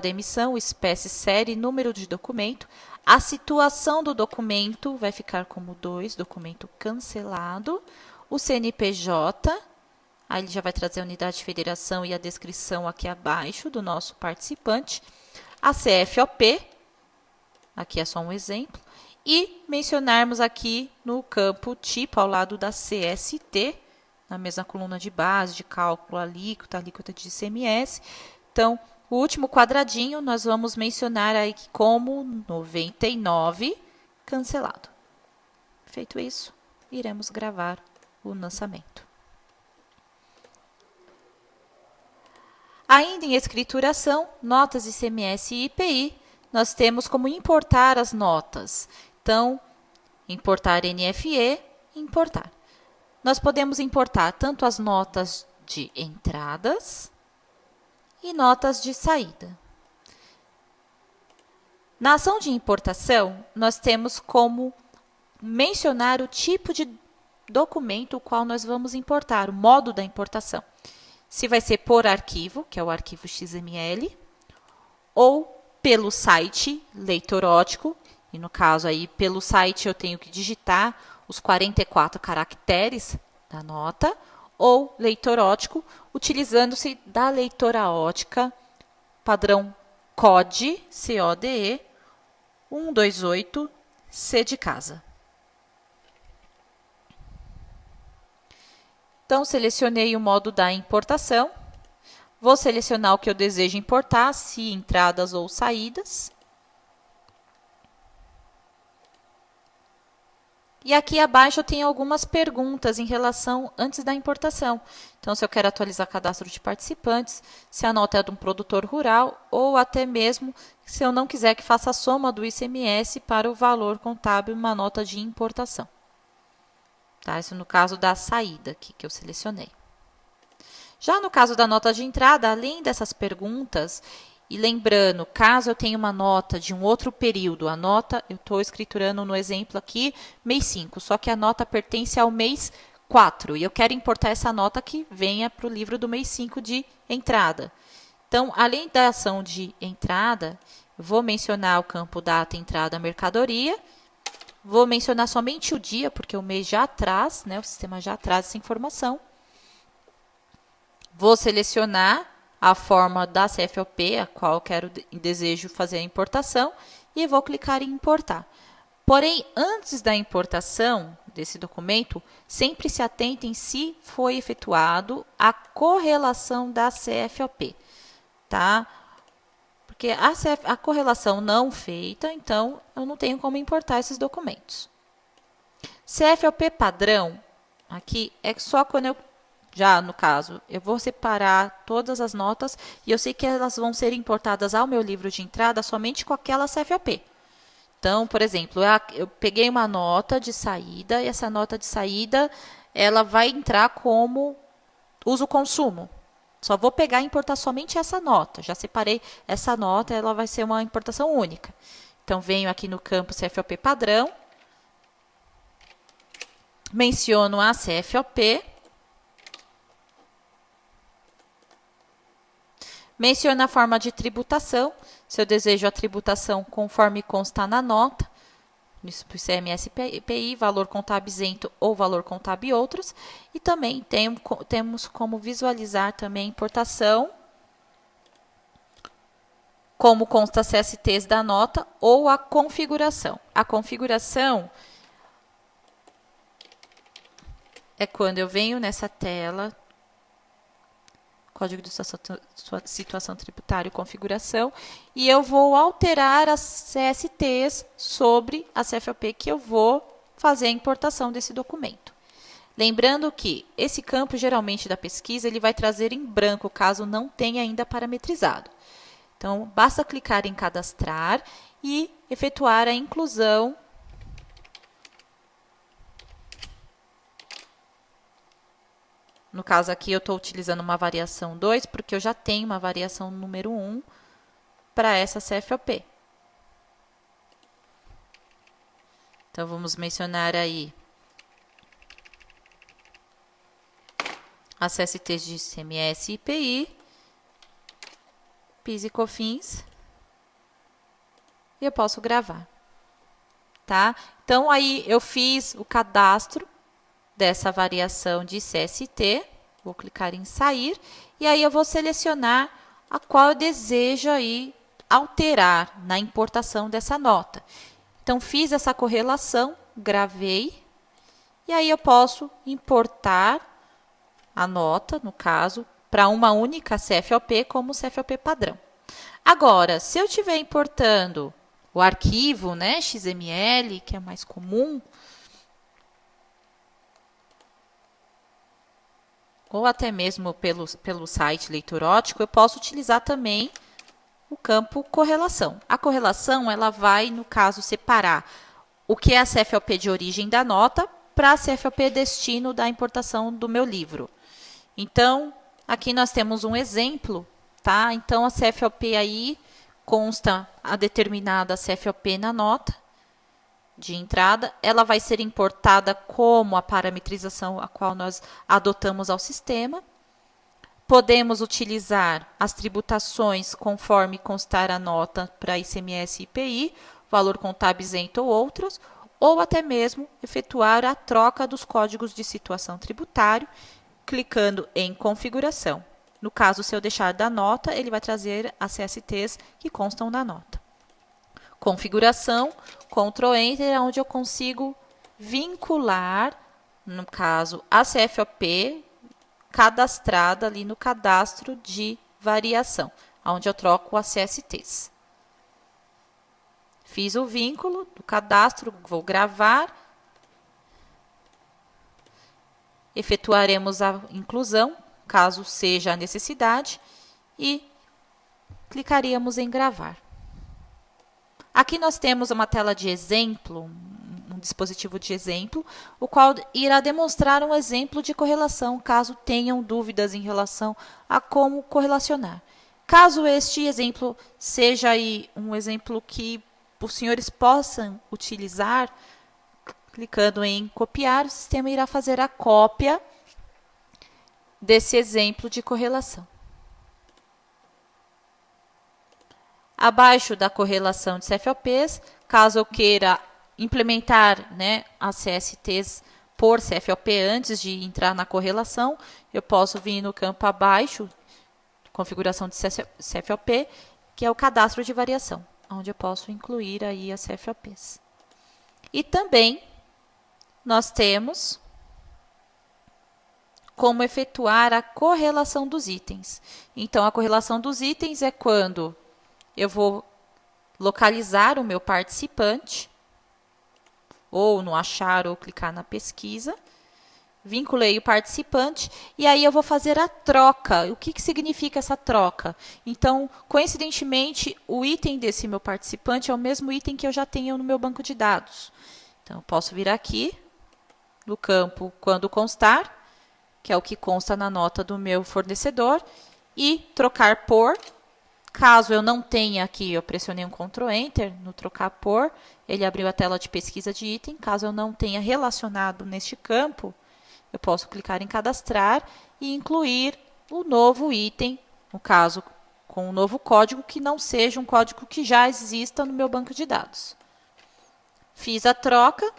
da emissão, espécie, série, número de documento. A situação do documento vai ficar como 2, documento cancelado. O CNPJ, aí ele já vai trazer a unidade de federação e a descrição aqui abaixo do nosso participante. A CFOP, aqui é só um exemplo. E mencionarmos aqui no campo tipo, ao lado da CST, na mesma coluna de base, de cálculo, alíquota de ICMS. Então, o último quadradinho nós vamos mencionar aí como 99 cancelado. Feito isso, iremos gravar o lançamento. Ainda em escrituração, notas ICMS e IPI, nós temos como importar as notas. Então, importar NFE, importar. Nós podemos importar tanto as notas de entradas e notas de saída. Na ação de importação, nós temos como mencionar o tipo de documento o qual nós vamos importar, o modo da importação. Se vai ser por arquivo, que é o arquivo XML, ou pelo site leitorótico, e no caso aí, pelo site eu tenho que digitar os 44 caracteres da nota, ou leitorótico, utilizando-se da leitora ótica padrão CODE, CODE 128, C de casa. Então, selecionei o modo da importação. Vou selecionar o que eu desejo importar, se entradas ou saídas. E aqui abaixo eu tenho algumas perguntas em relação antes da importação. Então, se eu quero atualizar cadastro de participantes, se a nota é de um produtor rural, ou até mesmo se eu não quiser que faça a soma do ICMS para o valor contábil uma nota de importação. Tá? Isso no caso da saída aqui que eu selecionei. Já no caso da nota de entrada, além dessas perguntas, e lembrando, caso eu tenha uma nota de um outro período, a nota, eu estou escriturando no exemplo aqui, mês 5, só que a nota pertence ao mês 4, e eu quero importar essa nota que venha para o livro do mês 5 de entrada. Então, além da ação de entrada, eu vou mencionar o campo data, entrada, mercadoria, vou mencionar somente o dia, porque o mês já traz, né, o sistema já traz essa informação. Vou selecionar a forma da CFOP, a qual desejo fazer a importação, e vou clicar em importar. Porém, antes da importação desse documento, sempre se atentem se foi efetuado a correlação da CFOP, tá? Porque a correlação não feita, então eu não tenho como importar esses documentos. CFOP padrão, aqui é só quando eu, já no caso, eu vou separar todas as notas e eu sei que elas vão ser importadas ao meu livro de entrada somente com aquela CFOP. Então, por exemplo, eu peguei uma nota de saída e essa nota de saída ela vai entrar como uso-consumo. Só vou pegar e importar somente essa nota. Já separei essa nota, ela vai ser uma importação única. Então, venho aqui no campo CFOP padrão, menciono a CFOP, menciono a forma de tributação, se eu desejo a tributação conforme consta na nota, isso para o ICMS-PI, valor contábil isento ou valor contábil e outros. E também temos como visualizar também a importação, como consta CSTs da nota ou a configuração. A configuração é quando eu venho nessa tela, Código de Situação Tributária e Configuração, e eu vou alterar as CSTs sobre a CFOP que eu vou fazer a importação desse documento. Lembrando que esse campo, geralmente, da pesquisa, ele vai trazer em branco, caso não tenha ainda parametrizado. Então, basta clicar em cadastrar e efetuar a inclusão No caso aqui, eu estou utilizando uma variação 2, porque eu já tenho uma variação número 1 para essa CFOP. Então, vamos mencionar aí as CSTs de ICMS e IPI, PIS e COFINS, e eu posso gravar. Tá? Então, aí eu fiz o cadastro dessa variação de CST, vou clicar em sair, e aí eu vou selecionar a qual eu desejo aí alterar na importação dessa nota. Então, fiz essa correlação, gravei, e aí eu posso importar a nota, no caso, para uma única CFOP como CFOP padrão. Agora, se eu estiver importando o arquivo, né, XML, que é mais comum, ou até mesmo pelo site leitor óptico, eu posso utilizar também o campo correlação. A correlação, ela vai, no caso, separar o que é a CFOP de origem da nota para a CFOP destino da importação do meu livro. Então, aqui nós temos um exemplo, tá? Então, a CFOP aí consta a determinada CFOP na nota de entrada, ela vai ser importada como a parametrização a qual nós adotamos ao sistema. Podemos utilizar as tributações conforme constar a nota para ICMS e IPI, valor contábil isento ou outros, ou até mesmo efetuar a troca dos códigos de situação tributário, clicando em configuração. No caso, se eu deixar da nota, ele vai trazer as CSTs que constam na nota. Configuração, Ctrl Enter, onde eu consigo vincular, no caso, a CFOP cadastrada ali no cadastro de variação, onde eu troco as CSTs. Fiz o vínculo do cadastro, vou gravar. Efetuaremos a inclusão, caso seja a necessidade, e clicaríamos em gravar. Aqui nós temos uma tela de exemplo, um dispositivo de exemplo, o qual irá demonstrar um exemplo de correlação, caso tenham dúvidas em relação a como correlacionar. Caso este exemplo seja aí um exemplo que os senhores possam utilizar, clicando em copiar, o sistema irá fazer a cópia desse exemplo de correlação. Abaixo da correlação de CFOPs, caso eu queira implementar, né, as CSTs por CFOP antes de entrar na correlação, eu posso vir no campo abaixo, configuração de CFOP, que é o cadastro de variação, onde eu posso incluir aí as CFOPs. E também nós temos como efetuar a correlação dos itens. Então, a correlação dos itens é quando eu vou localizar o meu participante, ou no achar, ou clicar na pesquisa, vinculei o participante, e aí eu vou fazer a troca. O que significa essa troca? Então, coincidentemente, o item desse meu participante é o mesmo item que eu já tenho no meu banco de dados. Então, eu posso vir aqui, no campo quando constar, que é o que consta na nota do meu fornecedor, e trocar por. Caso eu não tenha aqui, eu pressionei um Ctrl Enter, no trocar por, ele abriu a tela de pesquisa de item. Caso eu não tenha relacionado neste campo, eu posso clicar em cadastrar e incluir o novo item, no caso, com um novo código que não seja um código que já exista no meu banco de dados. Fiz a troca.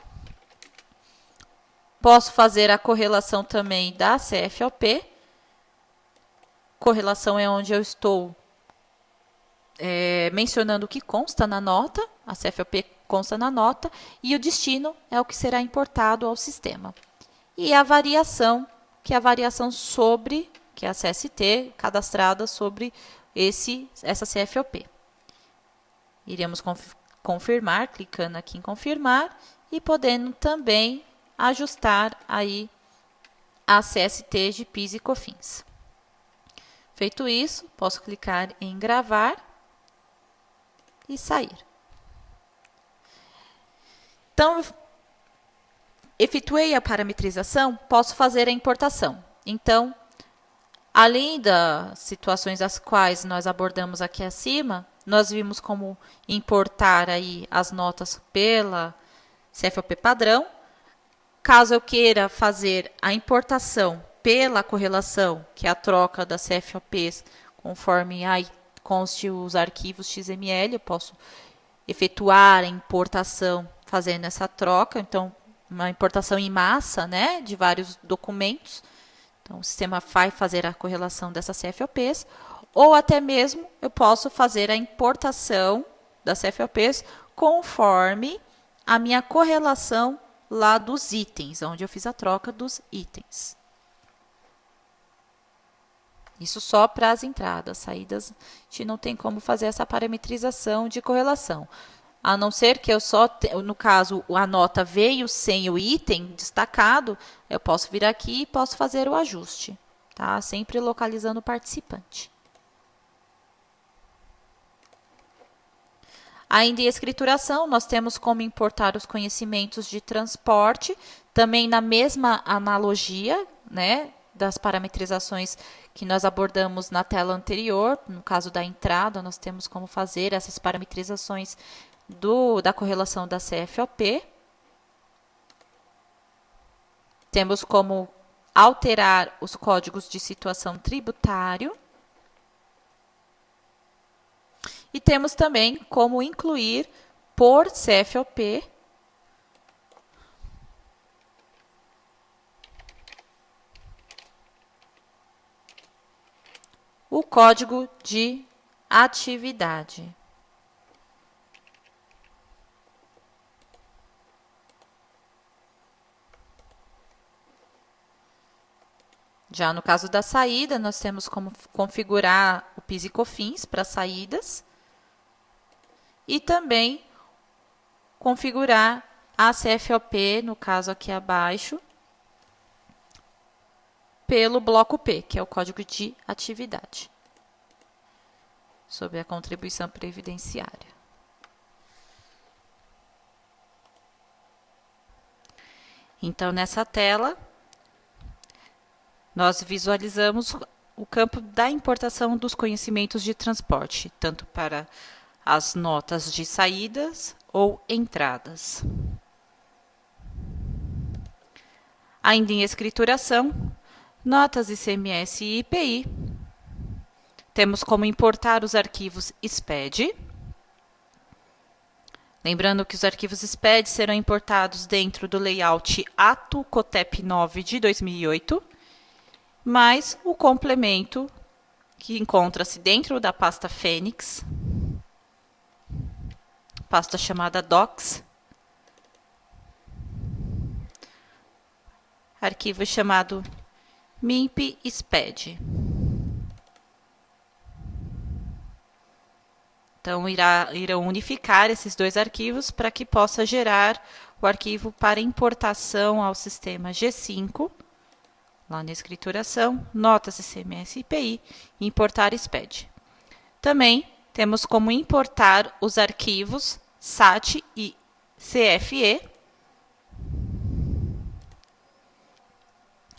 Posso fazer a correlação também da CFOP. Correlação é onde eu estou mencionando o que consta na nota, a CFOP consta na nota, e o destino é o que será importado ao sistema. E a variação, que é a variação sobre, que é a CST, cadastrada sobre essa CFOP. Iremos confirmar, clicando aqui em confirmar, e podendo também ajustar aí a CST de PIS e COFINS. Feito isso, posso clicar em gravar e sair. Então, efetuei a parametrização, posso fazer a importação. Então, além das situações as quais nós abordamos aqui acima, nós vimos como importar aí as notas pela CFOP padrão. Caso eu queira fazer a importação pela correlação, que é a troca das CFOPs, conforme aí conste os arquivos XML, eu posso efetuar a importação fazendo essa troca. Então, uma importação em massa, né, de vários documentos. Então, o sistema vai fazer a correlação dessas CFOPs, ou até mesmo eu posso fazer a importação das CFOPs conforme a minha correlação lá dos itens, onde eu fiz a troca dos itens. Isso só para as entradas, saídas, a gente não tem como fazer essa parametrização de correlação. A não ser que eu no caso, a nota veio sem o item destacado, eu posso vir aqui e posso fazer o ajuste, tá? Sempre localizando o participante. Ainda em escrituração, nós temos como importar os conhecimentos de transporte, também na mesma analogia, né, das parametrizações que nós abordamos na tela anterior. No caso da entrada, nós temos como fazer essas parametrizações da correlação da CFOP. Temos como alterar os códigos de situação tributário. E temos também como incluir por CFOP o código de atividade. Já no caso da saída, nós temos como configurar o PIS e COFINS para saídas e também configurar a CFOP, no caso aqui abaixo, pelo bloco P, que é o código de atividade, sobre a contribuição previdenciária. Então, nessa tela, nós visualizamos o campo da importação dos conhecimentos de transporte, tanto para as notas de saídas ou entradas. Ainda em escrituração, notas ICMS e IPI. Temos como importar os arquivos SPED, Lembrando que os arquivos SPED serão importados dentro do layout ATO COTEP 9 de 2008, mais o complemento que encontra-se dentro da pasta Fênix, pasta chamada Docs, arquivo chamado MIMP SPED. Então, irão unificar esses dois arquivos para que possa gerar o arquivo para importação ao sistema G5, lá na escrituração, notas ICMS e IPI, e importar SPED. Também temos como importar os arquivos SAT e CFE.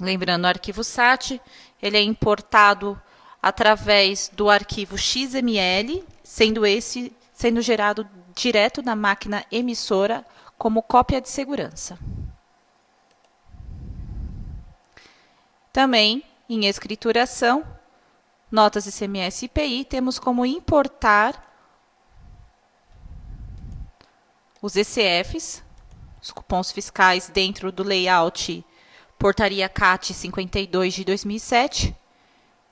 Lembrando, o arquivo SAT, ele é importado através do arquivo XML, sendo gerado direto na máquina emissora como cópia de segurança. Também, em escrituração, notas ICMS e IPI, temos como importar os ECFs, os cupons fiscais dentro do layout Portaria CAT 52 de 2007,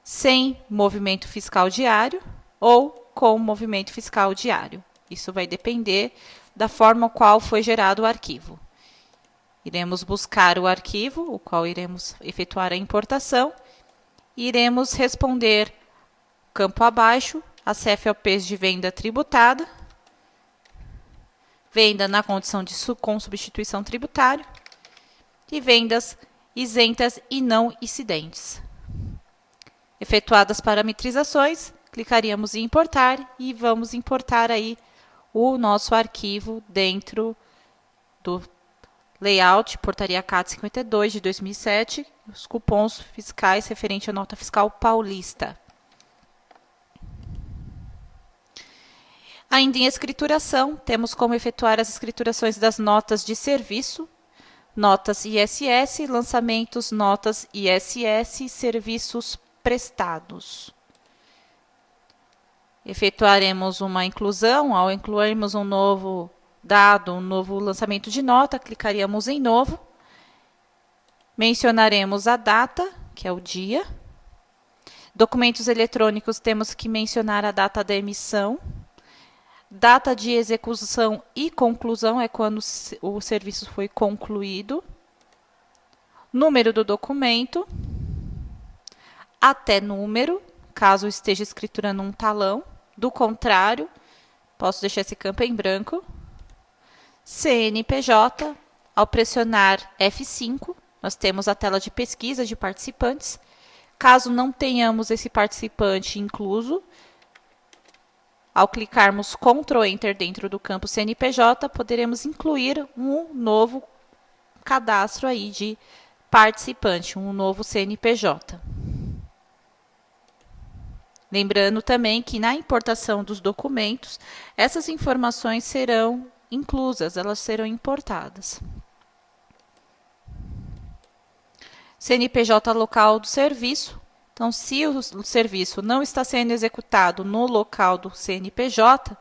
sem movimento fiscal diário ou com movimento fiscal diário. Isso vai depender da forma qual foi gerado o arquivo. Iremos buscar o arquivo, o qual iremos efetuar a importação, e iremos responder campo abaixo, as CFOPs de venda tributada, venda na condição com substituição tributária e vendas isentas e não incidentes. Efetuadas parametrizações, clicaríamos em importar e vamos importar aí o nosso arquivo dentro do layout Portaria CAT 52 de 2007, os cupons fiscais referente à nota fiscal paulista. Ainda em escrituração, temos como efetuar as escriturações das notas de serviço, notas ISS, lançamentos, notas ISS, serviços prestados. Efetuaremos uma inclusão, ao incluirmos um novo dado, um novo lançamento de nota, clicaríamos em novo, mencionaremos a data, que é o dia. Documentos eletrônicos, temos que mencionar a data da emissão. Data de execução e conclusão é quando o serviço foi concluído. Número do documento. Até número, caso esteja escriturando um talão. Do contrário, posso deixar esse campo em branco. CNPJ, ao pressionar F5, nós temos a tela de pesquisa de participantes. Caso não tenhamos esse participante incluso, ao clicarmos Ctrl Enter dentro do campo CNPJ, poderemos incluir um novo cadastro aí de participante, um novo CNPJ. Lembrando também que na importação dos documentos, essas informações serão inclusas, elas serão importadas. CNPJ local do serviço. Então, se o serviço não está sendo executado no local do CNPJ,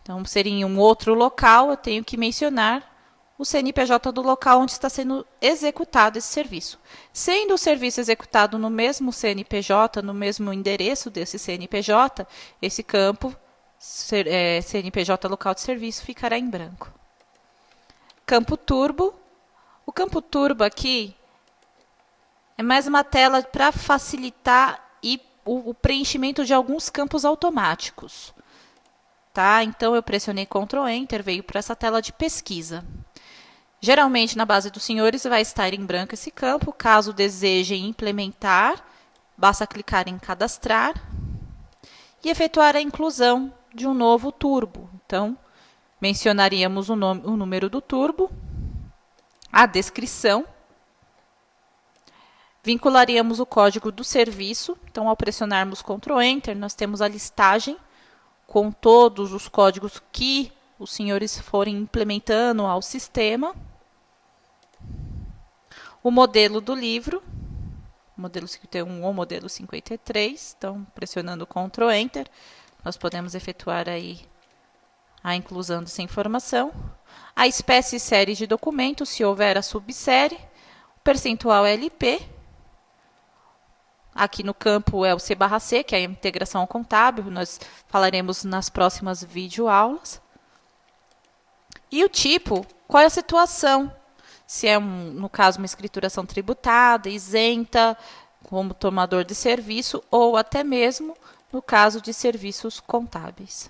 então seria em um outro local, eu tenho que mencionar o CNPJ do local onde está sendo executado esse serviço. Sendo o serviço executado no mesmo CNPJ, no mesmo endereço desse CNPJ, esse campo, CNPJ local de serviço, ficará em branco. Campo turbo. O campo turbo aqui é mais uma tela para facilitar o preenchimento de alguns campos automáticos. Tá? Então, eu pressionei Ctrl Enter, veio para essa tela de pesquisa. Geralmente, na base dos senhores, vai estar em branco esse campo. Caso desejem implementar, basta clicar em cadastrar e efetuar a inclusão de um novo turbo. Então, mencionaríamos o número do turbo, a descrição, vincularíamos o código do serviço. Então, ao pressionarmos Ctrl Enter, nós temos a listagem com todos os códigos que os senhores forem implementando ao sistema. O modelo do livro, modelo 51 ou modelo 53. Então, pressionando Ctrl Enter, nós podemos efetuar aí a inclusão dessa informação. A espécie e série de documento, se houver a subsérie. O percentual LP. Aqui no campo é o C/C, que é a integração contábil. Nós falaremos nas próximas videoaulas. E o tipo, qual é a situação? Se é, no caso, uma escrituração tributada, isenta, como tomador de serviço, ou até mesmo no caso de serviços contábeis.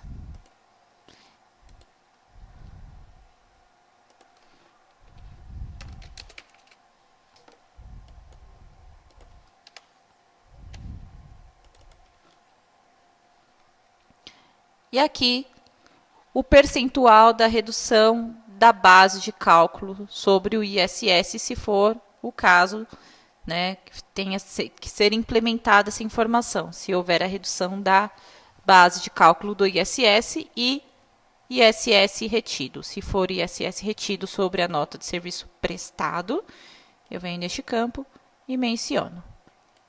E aqui, o percentual da redução da base de cálculo sobre o ISS, se for o caso, né, que tenha que ser implementada essa informação, se houver a redução da base de cálculo do ISS e ISS retido. Se for ISS retido sobre a nota de serviço prestado, eu venho neste campo e menciono.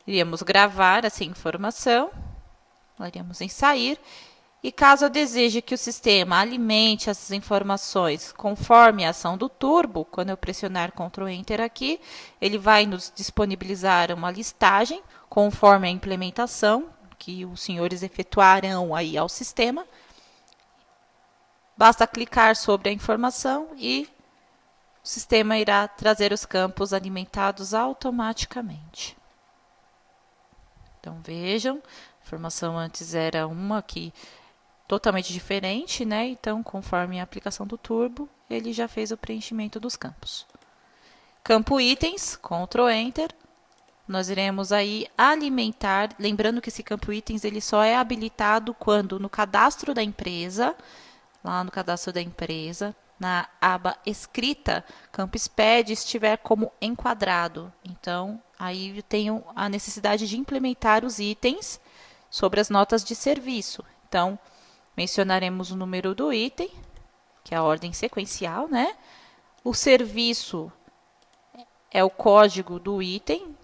Iríamos gravar essa informação, iríamos em sair. E caso eu deseje que o sistema alimente essas informações conforme a ação do turbo, quando eu pressionar Ctrl Enter aqui, ele vai nos disponibilizar uma listagem conforme a implementação que os senhores efetuarão aí ao sistema. Basta clicar sobre a informação e o sistema irá trazer os campos alimentados automaticamente. Então vejam, a informação antes era uma que totalmente diferente, né? Então, conforme a aplicação do turbo, ele já fez o preenchimento dos campos. Campo itens, Ctrl Enter. Nós iremos aí alimentar, lembrando que esse campo itens ele só é habilitado quando no cadastro da empresa, lá no cadastro da empresa, na aba escrita, campo SPED estiver como enquadrado. Então, aí eu tenho a necessidade de implementar os itens sobre as notas de serviço. Então, mencionaremos o número do item, que é a ordem sequencial, né? O serviço é o código do item.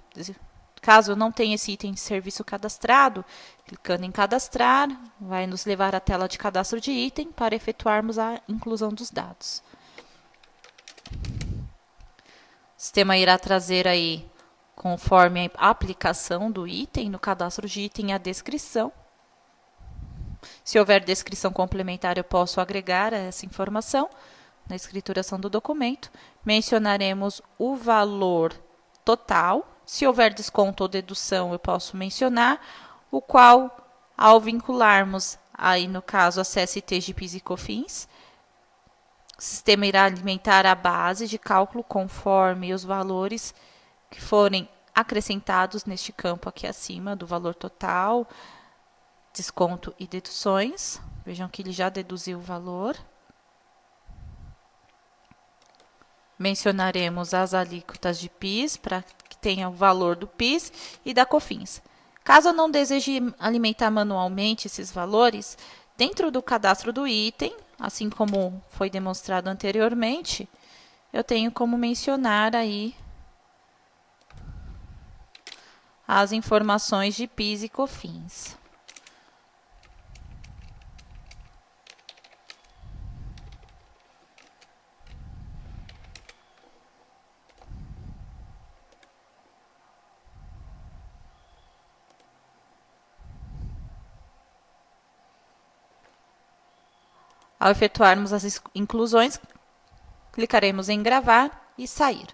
Caso eu não tenha esse item de serviço cadastrado, clicando em cadastrar, vai nos levar à tela de cadastro de item para efetuarmos a inclusão dos dados. O sistema irá trazer aí, conforme a aplicação do item, no cadastro de item, a descrição. Se houver descrição complementar, eu posso agregar essa informação na escrituração do documento. Mencionaremos o valor total. Se houver desconto ou dedução, eu posso mencionar, o qual, ao vincularmos, aí no caso, a CST de PIS e COFINS, o sistema irá alimentar a base de cálculo conforme os valores que forem acrescentados neste campo aqui acima, do valor total, desconto e deduções. Vejam que ele já deduziu o valor. Mencionaremos as alíquotas de PIS, para que tenha o valor do PIS e da COFINS. Caso eu não deseje alimentar manualmente esses valores, dentro do cadastro do item, assim como foi demonstrado anteriormente, eu tenho como mencionar aí as informações de PIS e COFINS. Ao efetuarmos as inclusões, clicaremos em gravar e sair.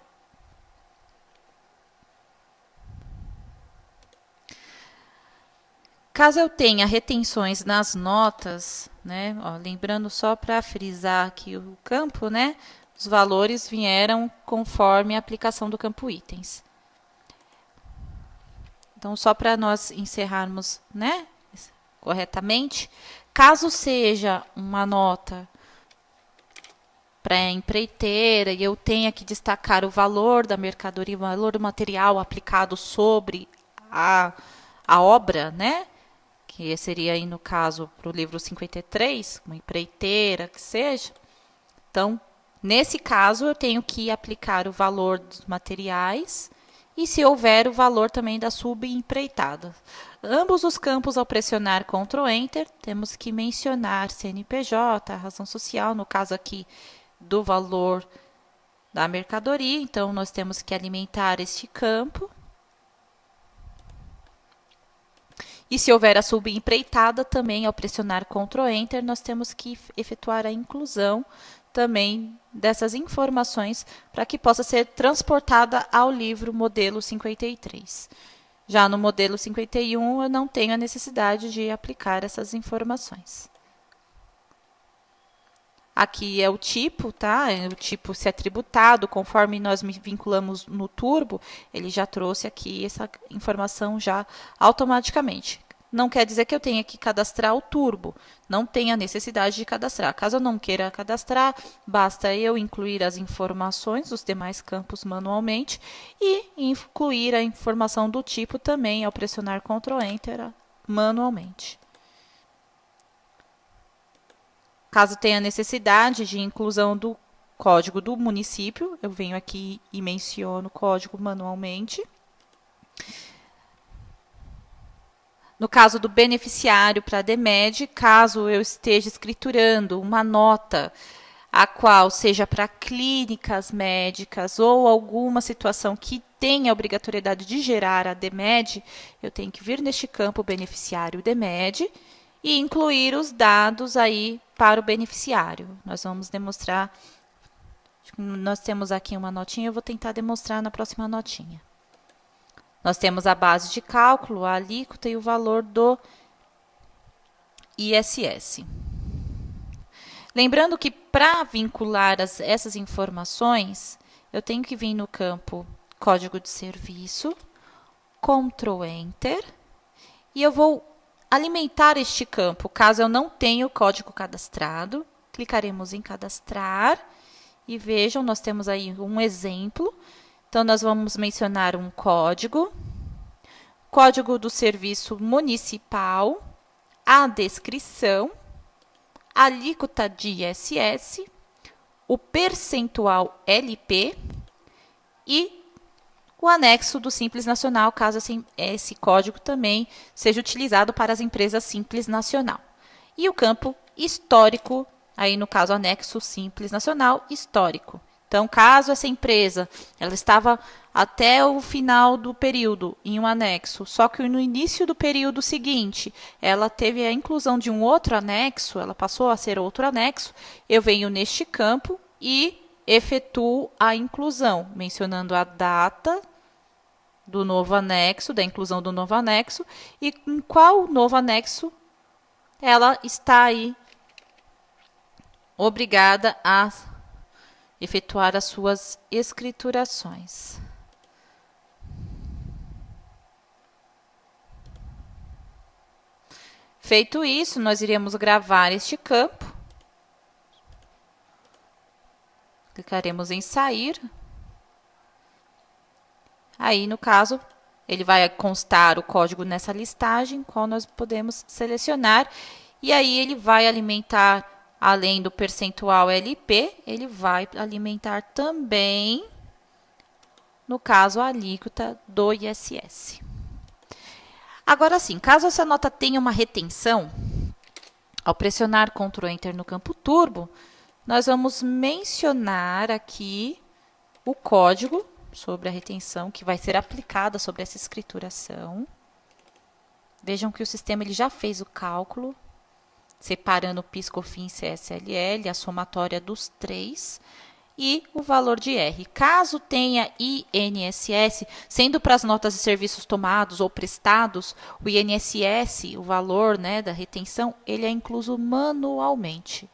Caso eu tenha retenções nas notas, né, ó, lembrando só para frisar aqui o campo, né, os valores vieram conforme a aplicação do campo itens. Então, só para nós encerrarmos, né, corretamente, caso seja uma nota para empreiteira e eu tenha que destacar o valor da mercadoria, o valor do material aplicado sobre a obra, né? Que seria aí no caso para o livro 53, uma empreiteira que seja. Então, nesse caso, eu tenho que aplicar o valor dos materiais e, se houver, o valor também da subempreitada. Ambos os campos, ao pressionar Ctrl Enter, temos que mencionar CNPJ, a razão social, no caso aqui do valor da mercadoria. Então, nós temos que alimentar este campo. E se houver a subempreitada, também ao pressionar Ctrl Enter, nós temos que efetuar a inclusão também dessas informações para que possa ser transportada ao livro modelo 53. Já no modelo 51, eu não tenho a necessidade de aplicar essas informações. Aqui é o tipo, tá? O tipo se é tributado, conforme nós vinculamos no Turbo, ele já trouxe aqui essa informação já automaticamente. Não quer dizer que eu tenha que cadastrar o Turbo, não tem a necessidade de cadastrar. Caso eu não queira cadastrar, basta eu incluir as informações dos demais campos manualmente e incluir a informação do tipo também ao pressionar Ctrl Enter manualmente. Caso tenha necessidade de inclusão do código do município, eu venho aqui e menciono o código manualmente. No caso do beneficiário para a DMED, caso eu esteja escriturando uma nota a qual seja para clínicas médicas ou alguma situação que tenha a obrigatoriedade de gerar a DMED, eu tenho que vir neste campo beneficiário DMED e incluir os dados aí para o beneficiário. Nós vamos demonstrar, nós temos aqui uma notinha, eu vou tentar demonstrar na próxima notinha. Nós temos a base de cálculo, a alíquota e o valor do ISS. Lembrando que para vincular essas informações, eu tenho que vir no campo Código de Serviço, Ctrl Enter, e eu vou alimentar este campo. Caso eu não tenha o código cadastrado, clicaremos em Cadastrar e vejam, nós temos aí um exemplo. Então, nós vamos mencionar um código, código do serviço municipal, a descrição, a alíquota de ISS, o percentual LP e o anexo do Simples Nacional, caso esse código também seja utilizado para as empresas Simples Nacional. E o campo histórico, aí no caso anexo Simples Nacional histórico. Então, caso essa empresa ela estava até o final do período em um anexo, só que no início do período seguinte ela teve a inclusão de um outro anexo, ela passou a ser outro anexo, eu venho neste campo e efetuo a inclusão, mencionando a data do novo anexo, da inclusão do novo anexo e em qual novo anexo ela está aí obrigada a efetuar as suas escriturações. Feito isso, nós iremos gravar este campo. Clicaremos em sair. Aí, no caso, ele vai constar o código nessa listagem, qual nós podemos selecionar. E aí, ele vai alimentar, além do percentual LP, ele vai alimentar também, no caso, a alíquota do ISS. Agora sim, caso essa nota tenha uma retenção, ao pressionar Ctrl Enter no campo Turbo, nós vamos mencionar aqui o código sobre a retenção que vai ser aplicada sobre essa escrituração. Vejam que o sistema ele já fez o cálculo, separando o PIS, COFINS, CSLL, a somatória dos três, e o valor de R. Caso tenha INSS, sendo para as notas de serviços tomados ou prestados, o INSS, o valor, né, da retenção, ele é incluso manualmente.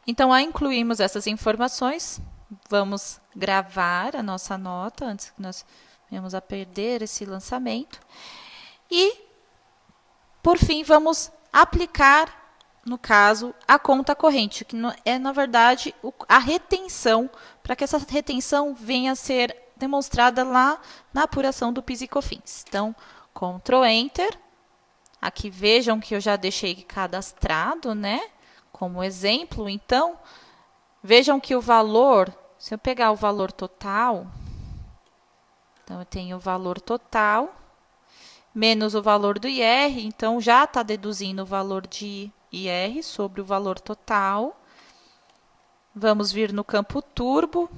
Então, ao incluirmos essas informações, vamos gravar a nossa nota, antes que nós venhamos a perder esse lançamento. E, por fim, vamos aplicar, no caso, a conta corrente, que é, na verdade, a retenção, para que essa retenção venha a ser demonstrada lá na apuração do PIS e COFINS. Então, Ctrl Enter. Aqui vejam que eu já deixei cadastrado, né? Como exemplo, então, Vejam que o valor, se eu pegar o valor total, então eu tenho o valor total menos o valor do IR, então já está deduzindo o valor de IR sobre o valor total. Vamos vir no campo turbo,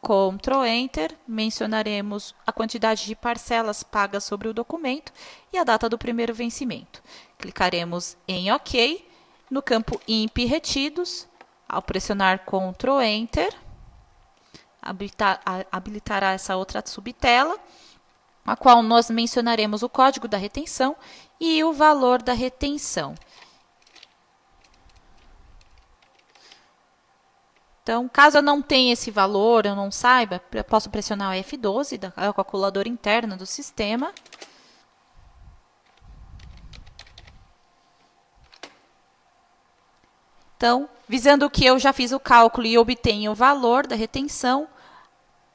Ctrl Enter, mencionaremos a quantidade de parcelas pagas sobre o documento e a data do primeiro vencimento. Clicaremos em OK. No campo INPE retidos, ao pressionar Ctrl Enter, habilitará essa outra subtela, a qual nós mencionaremos o código da retenção e o valor da retenção. Então, caso eu não tenha esse valor, eu não saiba, eu posso pressionar o F12, a calculadora interna do sistema. Então, visando que eu já fiz o cálculo e obtenho o valor da retenção,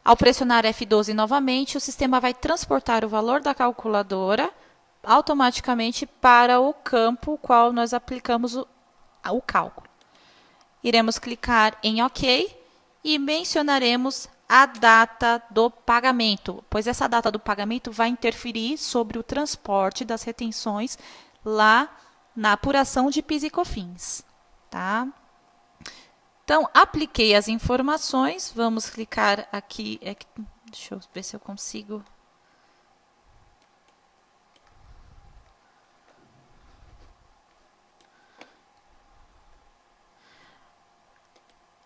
ao pressionar F12 novamente, o sistema vai transportar o valor da calculadora automaticamente para o campo qual nós aplicamos o cálculo. Iremos clicar em OK e mencionaremos a data do pagamento, pois essa data do pagamento vai interferir sobre o transporte das retenções lá na apuração de PIS e COFINS. Tá? Então, apliquei as informações, vamos clicar aqui, deixa eu ver se eu consigo.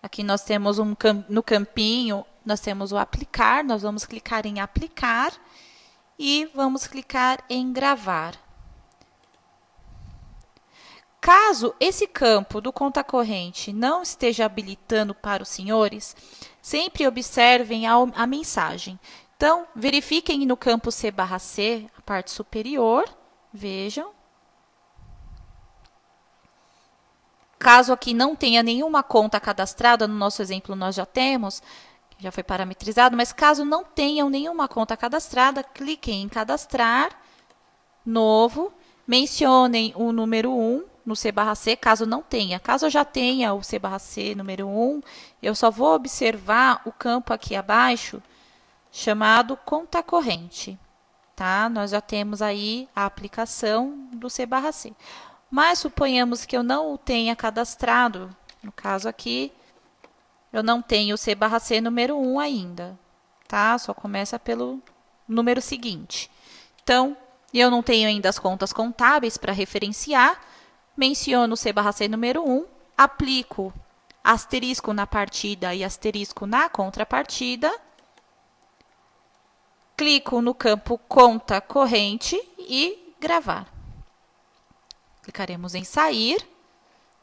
Aqui nós temos no campinho, nós temos o aplicar, nós vamos clicar em aplicar e vamos clicar em gravar. Caso esse campo do conta corrente não esteja habilitando para os senhores, sempre observem a mensagem. Então, verifiquem no campo C/C, a parte superior, vejam. Caso aqui não tenha nenhuma conta cadastrada, no nosso exemplo nós já temos, já foi parametrizado, mas caso não tenham nenhuma conta cadastrada, cliquem em cadastrar, novo, mencionem o número 1 no C/C, caso não tenha. Caso eu já tenha o C/C número 1, eu só vou observar o campo aqui abaixo, chamado conta corrente. Tá? Nós já temos aí a aplicação do C/C. Mas suponhamos que eu não o tenha cadastrado. No caso aqui, eu não tenho o C/C número 1 ainda. Tá? Só começa pelo número seguinte. Então, eu não tenho ainda as contas contábeis para referenciar. Menciono o C/C número 1, aplico asterisco na partida e asterisco na contrapartida. Clico no campo conta corrente e gravar. Clicaremos em sair.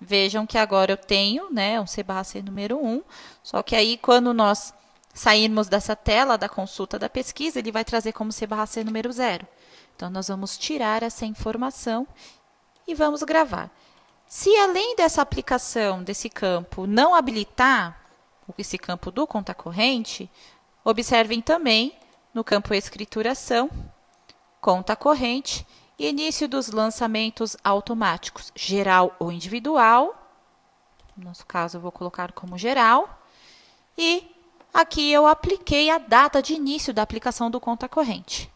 Vejam que agora eu tenho, né, um C/C número 1, só que aí quando nós sairmos dessa tela da consulta da pesquisa, ele vai trazer como C/C número 0. Então, nós vamos tirar essa informação e vamos gravar. Se além dessa aplicação desse campo não habilitar esse campo do conta corrente, observem também no campo escrituração, conta corrente, início dos lançamentos automáticos, geral ou individual. No nosso caso, eu vou colocar como geral. E aqui eu apliquei a data de início da aplicação do conta corrente.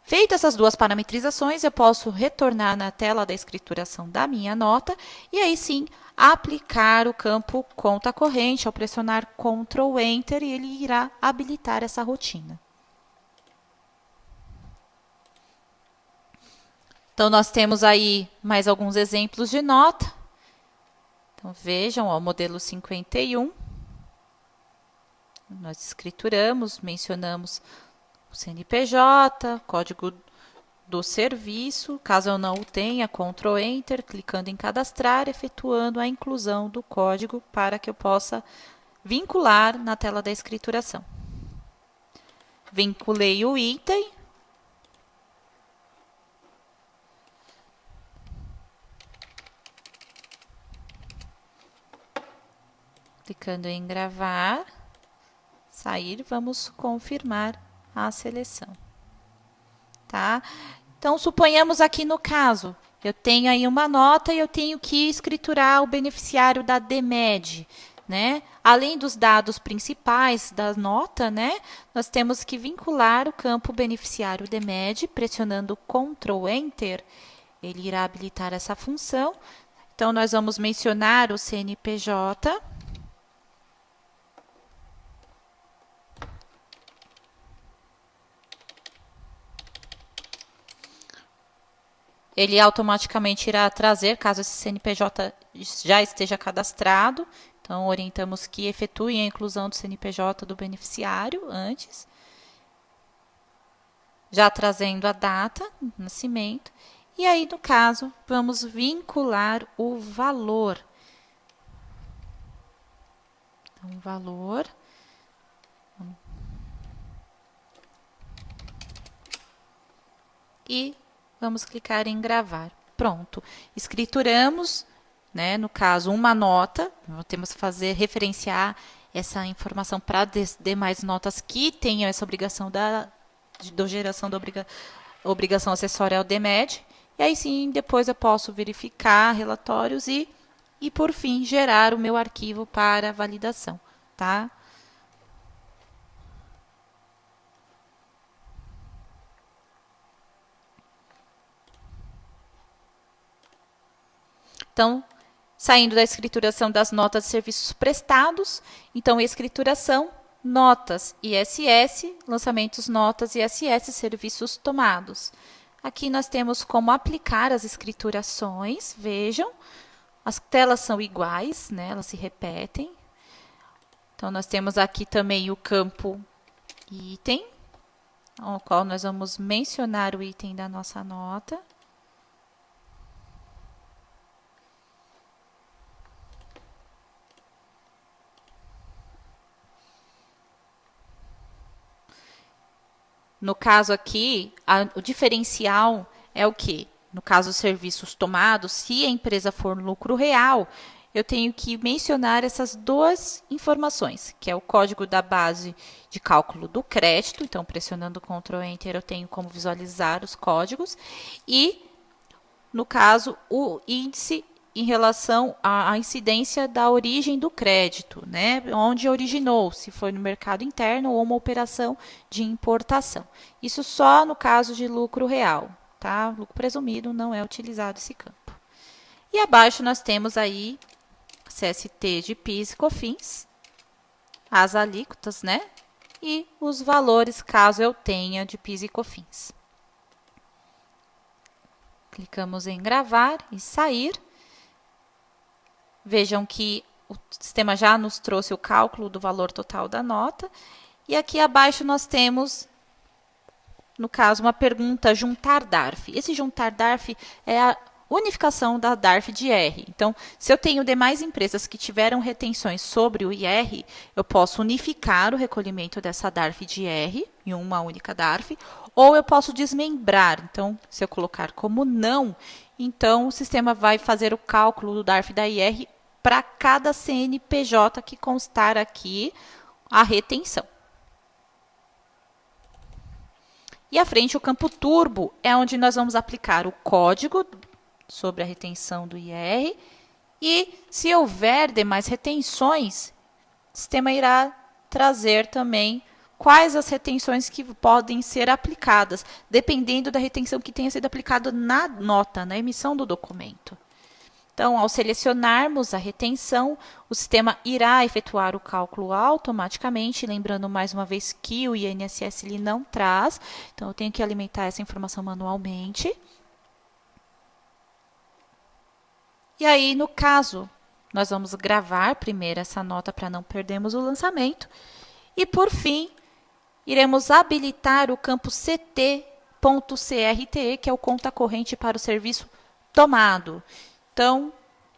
Feitas essas duas parametrizações, eu posso retornar na tela da escrituração da minha nota e aí sim aplicar o campo conta corrente ao pressionar Ctrl Enter e ele irá habilitar essa rotina. Então, nós temos aí mais alguns exemplos de nota. Então, vejam, ó, o modelo 51. Nós escrituramos, mencionamos o CNPJ, código do serviço. Caso eu não o tenha, Ctrl Enter, clicando em cadastrar, efetuando a inclusão do código para que eu possa vincular na tela da escrituração. Vinculei o item. Clicando em gravar, sair, vamos confirmar a seleção. Tá? Então, suponhamos aqui no caso, eu tenho aí uma nota e eu tenho que escriturar o beneficiário da DMED, né? Além dos dados principais da nota, né, nós temos que vincular o campo beneficiário DMED, pressionando Ctrl Enter, ele irá habilitar essa função. Então, nós vamos mencionar o CNPJ. Ele automaticamente irá trazer, caso esse CNPJ já esteja cadastrado. Então, orientamos que efetuem a inclusão do CNPJ do beneficiário antes. Já trazendo a data de nascimento. E aí, no caso, vamos vincular o valor. Então, valor. E vamos clicar em gravar. Pronto. Escrituramos, né, no caso, uma nota. Temos que referenciar essa informação para demais notas que tenham essa obrigação da geração da obrigação acessória ao DMED. E aí sim, depois eu posso verificar relatórios e por fim, gerar o meu arquivo para validação, tá? Então, saindo da escrituração das notas de serviços prestados, então, escrituração, notas ISS, lançamentos notas ISS, serviços tomados. Aqui nós temos como aplicar as escriturações, vejam, as telas são iguais, né? Elas se repetem. Então, nós temos aqui também o campo item, ao qual nós vamos mencionar o item da nossa nota. No caso aqui, o diferencial é o quê? No caso dos serviços tomados, se a empresa for lucro real, eu tenho que mencionar essas duas informações, que é o código da base de cálculo do crédito. Então, pressionando Ctrl Enter, eu tenho como visualizar os códigos. E, no caso, o índice em relação à incidência da origem do crédito, né? Onde originou, se foi no mercado interno ou uma operação de importação. Isso só no caso de lucro real, tá? Lucro presumido não é utilizado esse campo. E abaixo nós temos aí CST de PIS e COFINS, as alíquotas, né? E os valores caso eu tenha de PIS e COFINS. Clicamos em gravar e sair. Vejam que o sistema já nos trouxe o cálculo do valor total da nota. E aqui abaixo nós temos, no caso, uma pergunta juntar DARF. Esse juntar DARF é a unificação da DARF de IR. Então, se eu tenho demais empresas que tiveram retenções sobre o IR, eu posso unificar o recolhimento dessa DARF de IR em uma única DARF, ou eu posso desmembrar. Então, se eu colocar como não, então o sistema vai fazer o cálculo do DARF da IR para cada CNPJ que constar aqui a retenção. E à frente, o campo turbo é onde nós vamos aplicar o código sobre a retenção do IR. E se houver demais retenções, o sistema irá trazer também quais as retenções que podem ser aplicadas, dependendo da retenção que tenha sido aplicada na nota, na emissão do documento. Então, ao selecionarmos a retenção, o sistema irá efetuar o cálculo automaticamente, lembrando mais uma vez que o INSS ele não traz, então eu tenho que alimentar essa informação manualmente. E aí, no caso, nós vamos gravar primeiro essa nota para não perdermos o lançamento. E, por fim, iremos habilitar o campo CT.CRTE, que é o conta corrente para o serviço tomado. Então,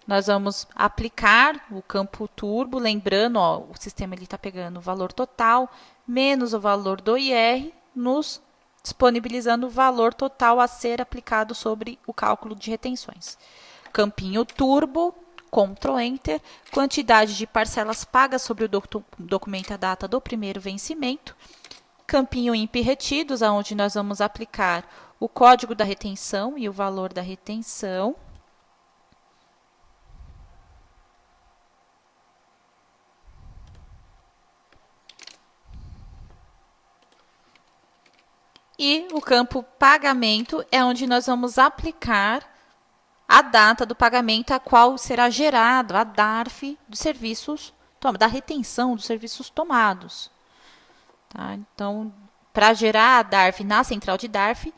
nós vamos aplicar o campo turbo, lembrando, ó, o sistema está pegando o valor total menos o valor do IR, nos disponibilizando o valor total a ser aplicado sobre o cálculo de retenções. Campinho turbo, Ctrl Enter, quantidade de parcelas pagas sobre o documento a data do primeiro vencimento. Campinho INPE retidos, onde nós vamos aplicar o código da retenção e o valor da retenção. E o campo pagamento é onde nós vamos aplicar a data do pagamento a qual será gerado a DARF dos serviços, da retenção dos serviços tomados. Tá? Então, para gerar a DARF na central de DARF,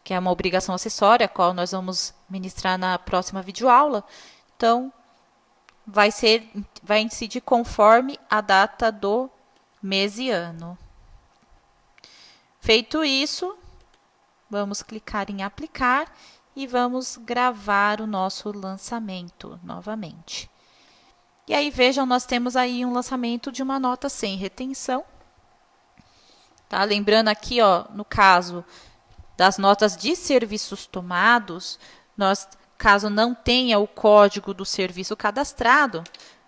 que é uma obrigação acessória, a qual nós vamos ministrar na próxima videoaula, então, vai incidir conforme a data do mês e ano. Feito isso, vamos clicar em aplicar e vamos gravar o nosso lançamento novamente. E aí, vejam, nós temos aí um lançamento de uma nota sem retenção. Tá? Lembrando aqui, ó, no caso das notas de serviços tomados, caso não tenha o código do serviço cadastrado,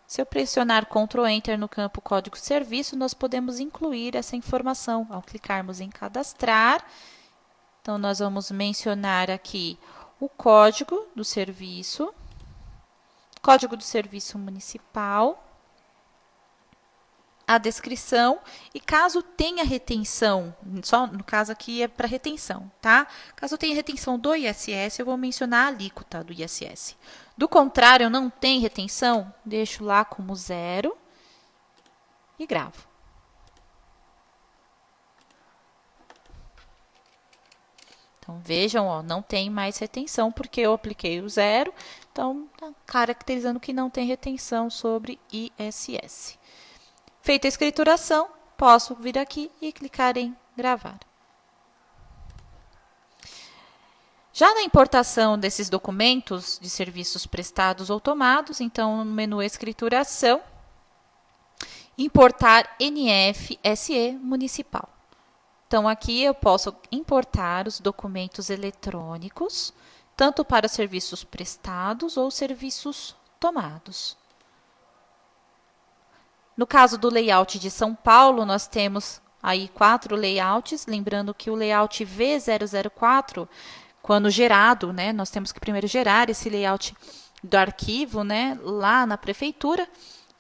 se eu pressionar Ctrl Enter no campo Código Serviço, nós podemos incluir essa informação ao clicarmos em Cadastrar. Então, nós vamos mencionar aqui o código do serviço municipal, a descrição e caso tenha retenção, só no caso aqui é para retenção, tá? Caso tenha retenção do ISS, eu vou mencionar a alíquota do ISS. Do contrário, não tem retenção, deixo lá como 0 e gravo. Então, vejam, ó, não tem mais retenção porque eu apliquei o 0, então, tá caracterizando que não tem retenção sobre ISS. Feita a escrituração, posso vir aqui e clicar em gravar. Já na importação desses documentos de serviços prestados ou tomados, então no menu escrituração, importar NF-SE municipal. Então aqui eu posso importar os documentos eletrônicos, tanto para serviços prestados ou serviços tomados. No caso do layout de São Paulo, nós temos aí 4 layouts, lembrando que o layout V004, quando gerado, né, nós temos que primeiro gerar esse layout do arquivo, né, lá na prefeitura,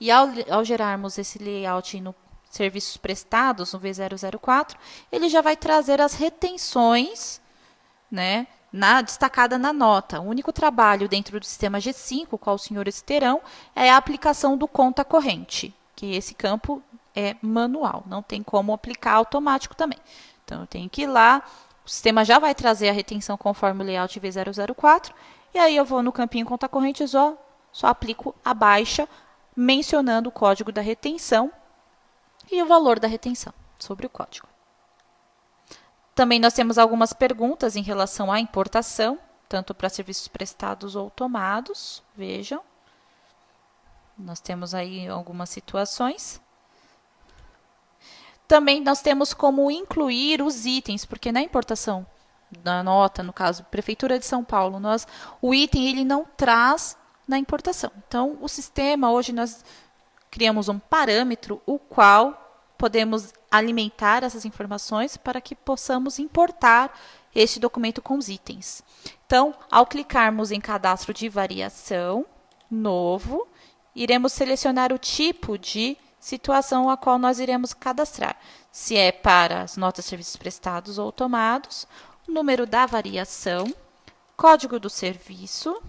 e ao gerarmos esse layout no serviços prestados, no V004, ele já vai trazer as retenções, né, destacada na nota. O único trabalho dentro do sistema G5, qual os senhores terão, é a aplicação do conta corrente, que esse campo é manual, não tem como aplicar automático também. Então, eu tenho que ir lá, o sistema já vai trazer a retenção conforme o layout V004, e aí eu vou no campinho conta corrente e só aplico a baixa, mencionando o código da retenção e o valor da retenção sobre o código. Também nós temos algumas perguntas em relação à importação, tanto para serviços prestados ou tomados, vejam. Nós temos aí algumas situações. Também nós temos como incluir os itens, porque na importação da nota, no caso, Prefeitura de São Paulo, o item ele não traz na importação. Então, o sistema, hoje nós criamos um parâmetro, o qual podemos alimentar essas informações para que possamos importar este documento com os itens. Então, ao clicarmos em Cadastro de Variação, Novo, iremos selecionar o tipo de situação a qual nós iremos cadastrar. Se é para as notas de serviços prestados ou tomados, o número da variação, código do serviço.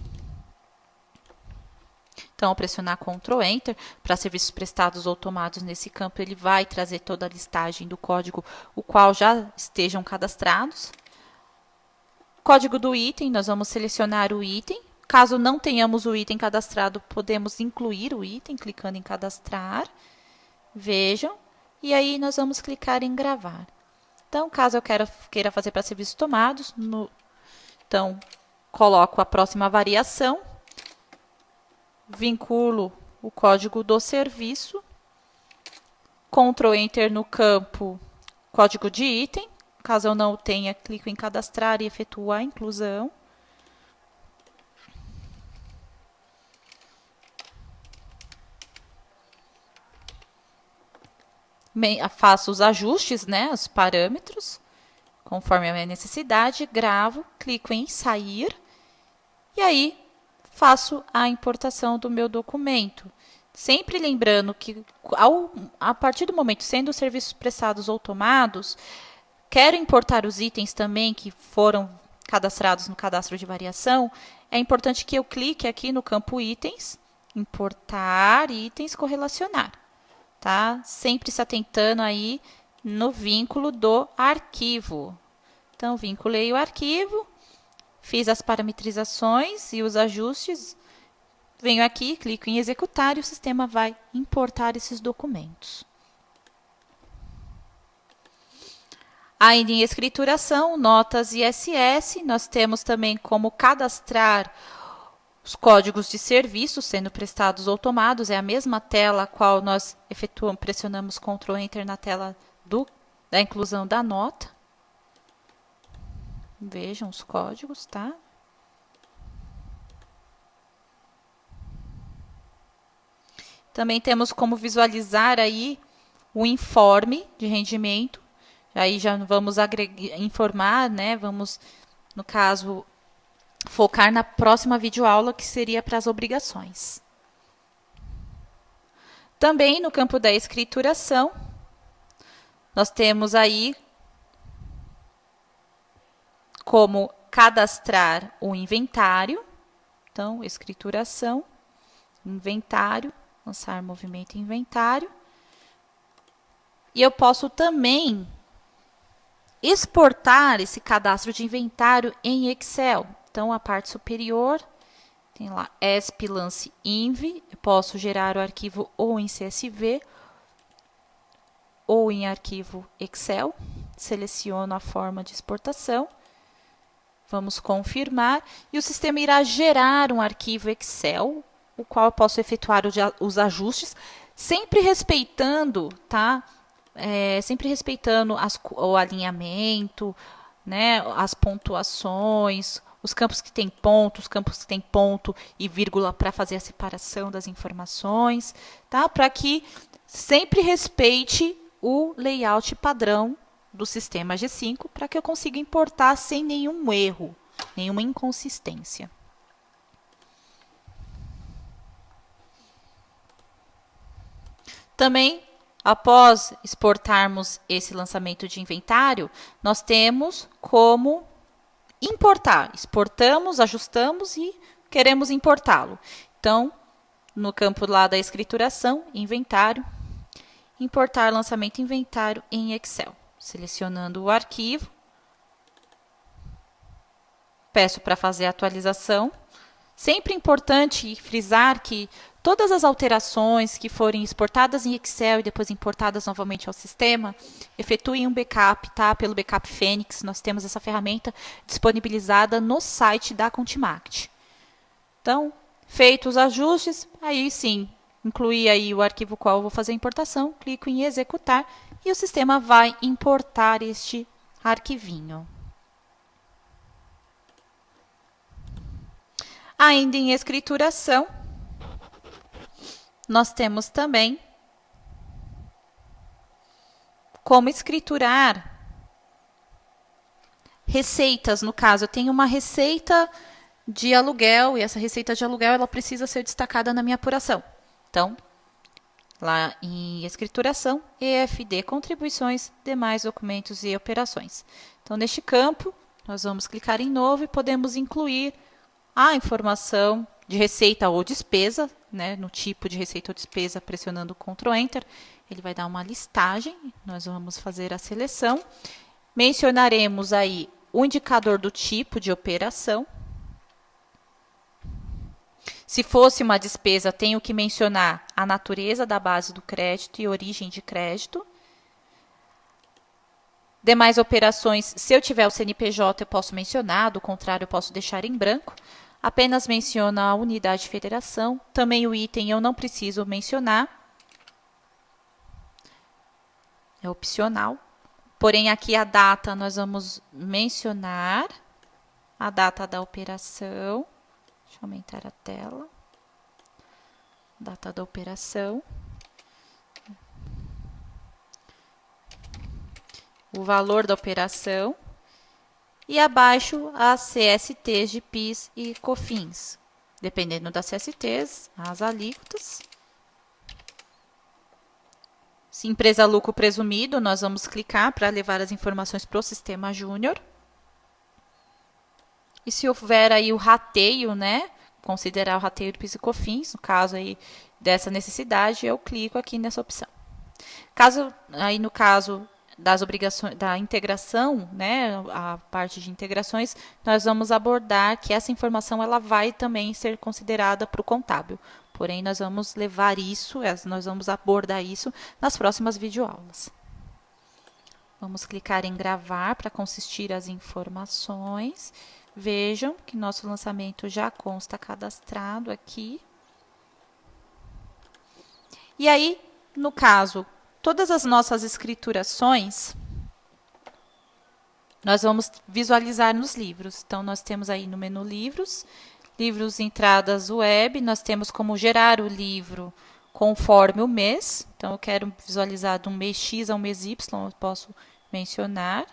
Então, ao pressionar Ctrl Enter, para serviços prestados ou tomados nesse campo, ele vai trazer toda a listagem do código, o qual já estejam cadastrados. Código do item, nós vamos selecionar o item. Caso não tenhamos o item cadastrado, podemos incluir o item, clicando em cadastrar. Vejam. E aí, nós vamos clicar em gravar. Então, caso eu queira fazer para serviços tomados, então, coloco a próxima variação. Vinculo o código do serviço, Ctrl Enter no campo código de item, caso eu não o tenha, clico em cadastrar e efetuo a inclusão. Faço os ajustes, né, os parâmetros, Conforme a minha necessidade, gravo, clico em sair e aí faço a importação do meu documento. Sempre lembrando que, a partir do momento, sendo os serviços prestados ou tomados, quero importar os itens também que foram cadastrados no cadastro de variação, é importante que eu clique aqui no campo itens, importar itens, correlacionar, tá? Sempre se atentando aí no vínculo do arquivo. Então, vinculei o arquivo, fiz as parametrizações e os ajustes, venho aqui, clico em executar e o sistema vai importar esses documentos. Ainda em escrituração, notas ISS, nós temos também como cadastrar os códigos de serviço sendo prestados ou tomados. É a mesma tela a qual nós pressionamos Ctrl Enter na tela da inclusão da nota. Vejam os códigos, tá? Também temos como visualizar aí o informe de rendimento. Aí já vamos informar, né? Vamos, no caso, focar na próxima videoaula, que seria para as obrigações. Também no campo da escrituração, nós temos aí como cadastrar o inventário. Então, escrituração, inventário, lançar movimento inventário. E eu posso também exportar esse cadastro de inventário em Excel. Então, a parte superior tem lá ESP Lance Inv. Eu posso gerar o arquivo ou em CSV ou em arquivo Excel. Seleciono a forma de exportação. Vamos confirmar. E o sistema irá gerar um arquivo Excel, o qual eu posso efetuar os ajustes, sempre respeitando, tá? Sempre respeitando o alinhamento, né, as pontuações, os campos que têm ponto, os campos que têm ponto e vírgula para fazer a separação das informações, tá? Para que sempre respeite o layout padrão do sistema G5, para que eu consiga importar sem nenhum erro, nenhuma inconsistência. Também, após exportarmos esse lançamento de inventário, nós temos como importar. Exportamos, ajustamos e queremos importá-lo. Então, no campo lá da escrituração, inventário, importar lançamento inventário em Excel. Selecionando o arquivo, peço para fazer a atualização. Sempre importante frisar que todas as alterações que forem exportadas em Excel e depois importadas novamente ao sistema, efetuem um backup, tá? Pelo Backup Fênix. Nós temos essa ferramenta disponibilizada no site da Contimact. Então, feitos os ajustes, aí sim, incluir aí o arquivo qual eu vou fazer a importação, clico em executar e o sistema vai importar este arquivinho. Ainda em escrituração, nós temos também como escriturar receitas. No caso, eu tenho uma receita de aluguel e essa receita de aluguel ela precisa ser destacada na minha apuração. Então, lá em escrituração, EFD, contribuições, demais documentos e operações. Então, neste campo, nós vamos clicar em novo e podemos incluir a informação de receita ou despesa, né, no tipo de receita ou despesa, pressionando Ctrl Enter, ele vai dar uma listagem, nós vamos fazer a seleção. Mencionaremos aí o indicador do tipo de operação. Se fosse uma despesa, tenho que mencionar a natureza da base do crédito e origem de crédito. Demais operações, se eu tiver o CNPJ, eu posso mencionar, do contrário, eu posso deixar em branco. Apenas menciona a unidade de federação. Também o item eu não preciso mencionar. É opcional. Porém, aqui a data, nós vamos mencionar a data da operação. Deixa eu aumentar a tela. Data da operação. O valor da operação. E abaixo as CSTs de PIS e COFINS. Dependendo das CSTs, as alíquotas. Se empresa lucro presumido, nós vamos clicar para levar as informações para o sistema júnior. E se houver aí o rateio, né? Considerar o rateio do PIS e COFINS, no caso aí dessa necessidade, eu clico aqui nessa opção. No caso das obrigações da integração, né, a parte de integrações, nós vamos abordar que essa informação ela vai também ser considerada para o contábil. Porém, nós vamos nós vamos abordar isso nas próximas videoaulas. Vamos clicar em gravar para consistir as informações. Vejam que nosso lançamento já consta cadastrado aqui. E aí, no caso, todas as nossas escriturações, nós vamos visualizar nos livros. Então, nós temos aí no menu livros, livros entradas web, nós temos como gerar o livro conforme o mês. Então, eu quero visualizar do mês X ao mês Y, eu posso mencionar.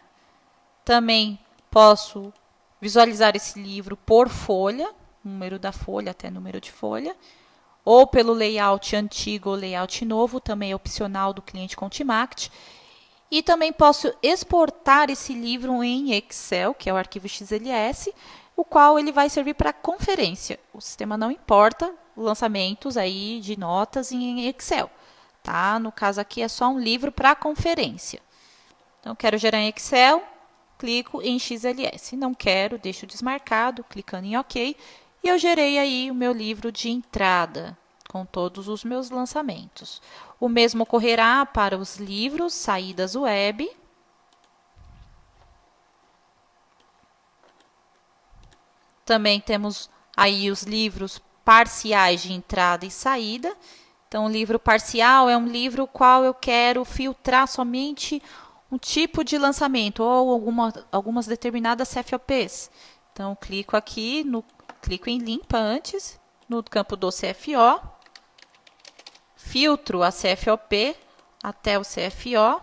Também posso visualizar esse livro por folha, número da folha até número de folha, ou pelo layout antigo ou layout novo, também é opcional do cliente Contimact. E também posso exportar esse livro em Excel, que é o arquivo XLS, o qual ele vai servir para conferência. O sistema não importa lançamentos aí de notas em Excel, tá? No caso aqui é só um livro para conferência. Então, quero gerar em Excel, clico em XLS. Não quero, deixo desmarcado, clicando em OK. E eu gerei aí o meu livro de entrada, com todos os meus lançamentos. O mesmo ocorrerá para os livros, saídas web. Também temos aí os livros parciais de entrada e saída. Então, o livro parcial é um livro qual eu quero filtrar somente um tipo de lançamento ou algumas determinadas CFOPs. Então, clico aqui, clico em limpa antes, no campo do CFO, filtro a CFOP até o CFO.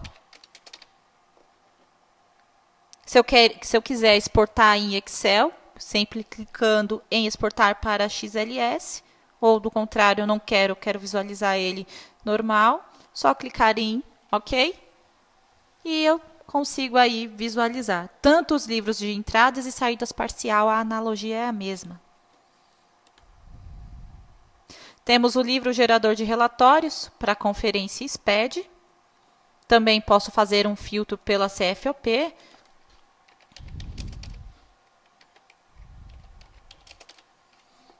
Se eu quiser exportar em Excel, sempre clicando em exportar para XLS, ou do contrário, eu não quero visualizar ele normal, só clicar em OK. E eu consigo aí visualizar tanto os livros de entradas e saídas parcial, a analogia é a mesma. Temos o livro gerador de relatórios para conferência SPED. Também posso fazer um filtro pela CFOP.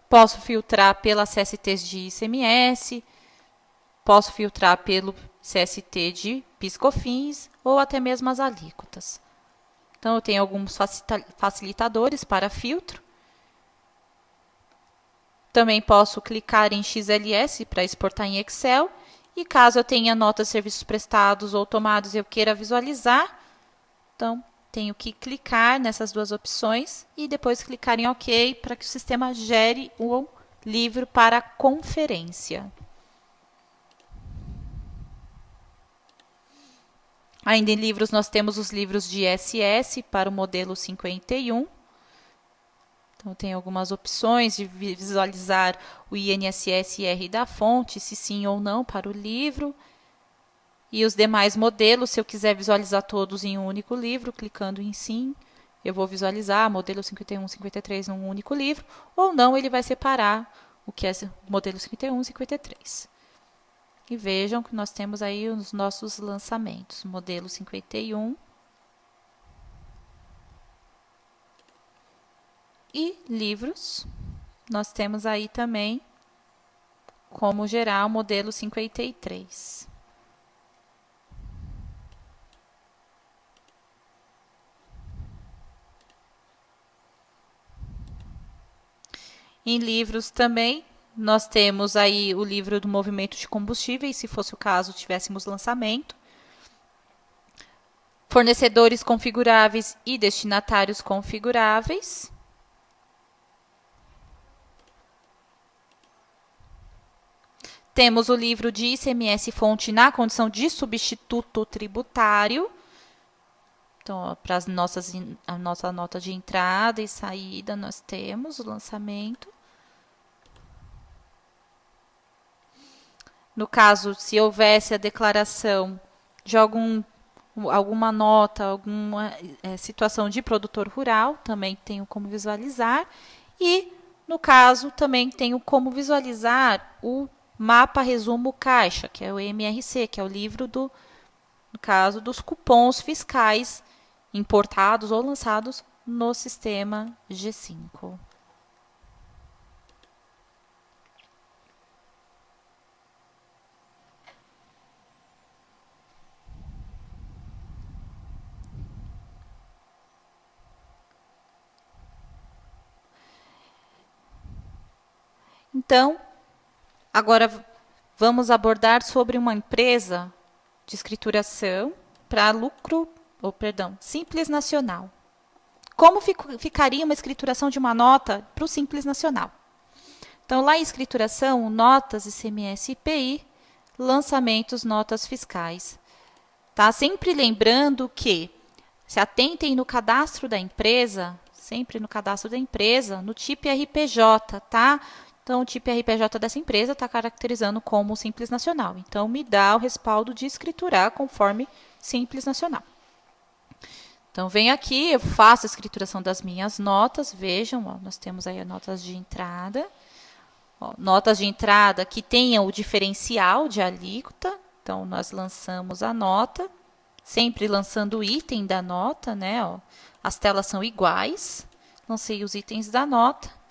Posso filtrar pelas CSTs de ICMS. Posso filtrar pelo CST de PIS/COFINS ou até mesmo as alíquotas. Então, eu tenho alguns facilitadores para filtro. Também posso clicar em XLS para exportar em Excel. E caso eu tenha notas de serviços prestados ou tomados e eu queira visualizar, então, tenho que clicar nessas duas opções e depois clicar em OK para que o sistema gere o livro para conferência. Ainda em livros, nós temos os livros de SS para o modelo 51. Então, tem algumas opções de visualizar o INSS-R da fonte, se sim ou não para o livro. E os demais modelos, se eu quiser visualizar todos em um único livro, clicando em sim, eu vou visualizar modelo 51 e 53 num único livro, ou não, ele vai separar o que é modelo 51 e 53. E vejam que nós temos aí os nossos lançamentos, modelo 51 e livros. Nós temos aí também como gerar o modelo 53. Em livros também, nós temos aí o livro do movimento de combustíveis, se fosse o caso, tivéssemos lançamento. Fornecedores configuráveis e destinatários configuráveis. Temos o livro de ICMS fonte na condição de substituto tributário. Então, para a nossa nota de entrada e saída, nós temos o lançamento. No caso, se houvesse a declaração de alguma nota, alguma situação de produtor rural, também tenho como visualizar. E, no caso, também tenho como visualizar o mapa resumo caixa, que é o MRC, que é o livro no caso, dos cupons fiscais importados ou lançados no sistema G5. Então, agora vamos abordar sobre uma empresa de escrituração para lucro, Simples Nacional. Como ficaria uma escrituração de uma nota para o Simples Nacional? Então, lá em escrituração, notas ICMS e IPI, lançamentos, notas fiscais. Tá? Sempre lembrando que se atentem no cadastro da empresa, sempre no cadastro da empresa, no tipo RPJ, tá? Então, o tipo RPJ dessa empresa está caracterizando como Simples Nacional. Então, me dá o respaldo de escriturar conforme Simples Nacional. Então, venho aqui, eu faço a escrituração das minhas notas. Vejam, ó, nós temos aí as notas de entrada. Ó, notas de entrada que tenham o diferencial de alíquota. Então, nós lançamos a nota, sempre lançando o item da nota, né? Ó, as telas são iguais. Lancei os itens da nota.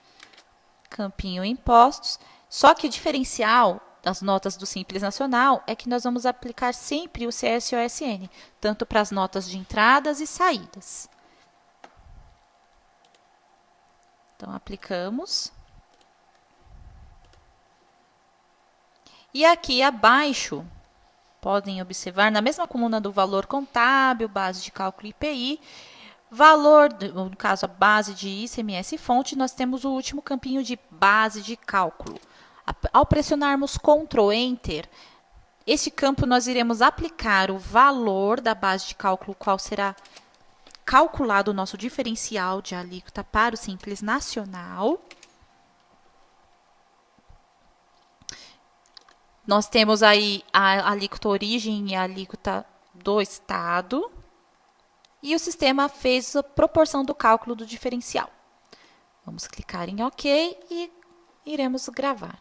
Campinho impostos, só que o diferencial das notas do Simples Nacional é que nós vamos aplicar sempre o CSOSN, tanto para as notas de entradas e saídas. Então, aplicamos. E aqui abaixo, podem observar, na mesma coluna do valor contábil, base de cálculo IPI, valor, no caso, a base de ICMS fonte, nós temos o último campinho de base de cálculo. Ao pressionarmos Ctrl Enter, este campo nós iremos aplicar o valor da base de cálculo, qual será calculado o nosso diferencial de alíquota para o Simples Nacional. Nós temos aí a alíquota origem e a alíquota do Estado. E o sistema fez a proporção do cálculo do diferencial. Vamos clicar em OK e iremos gravar.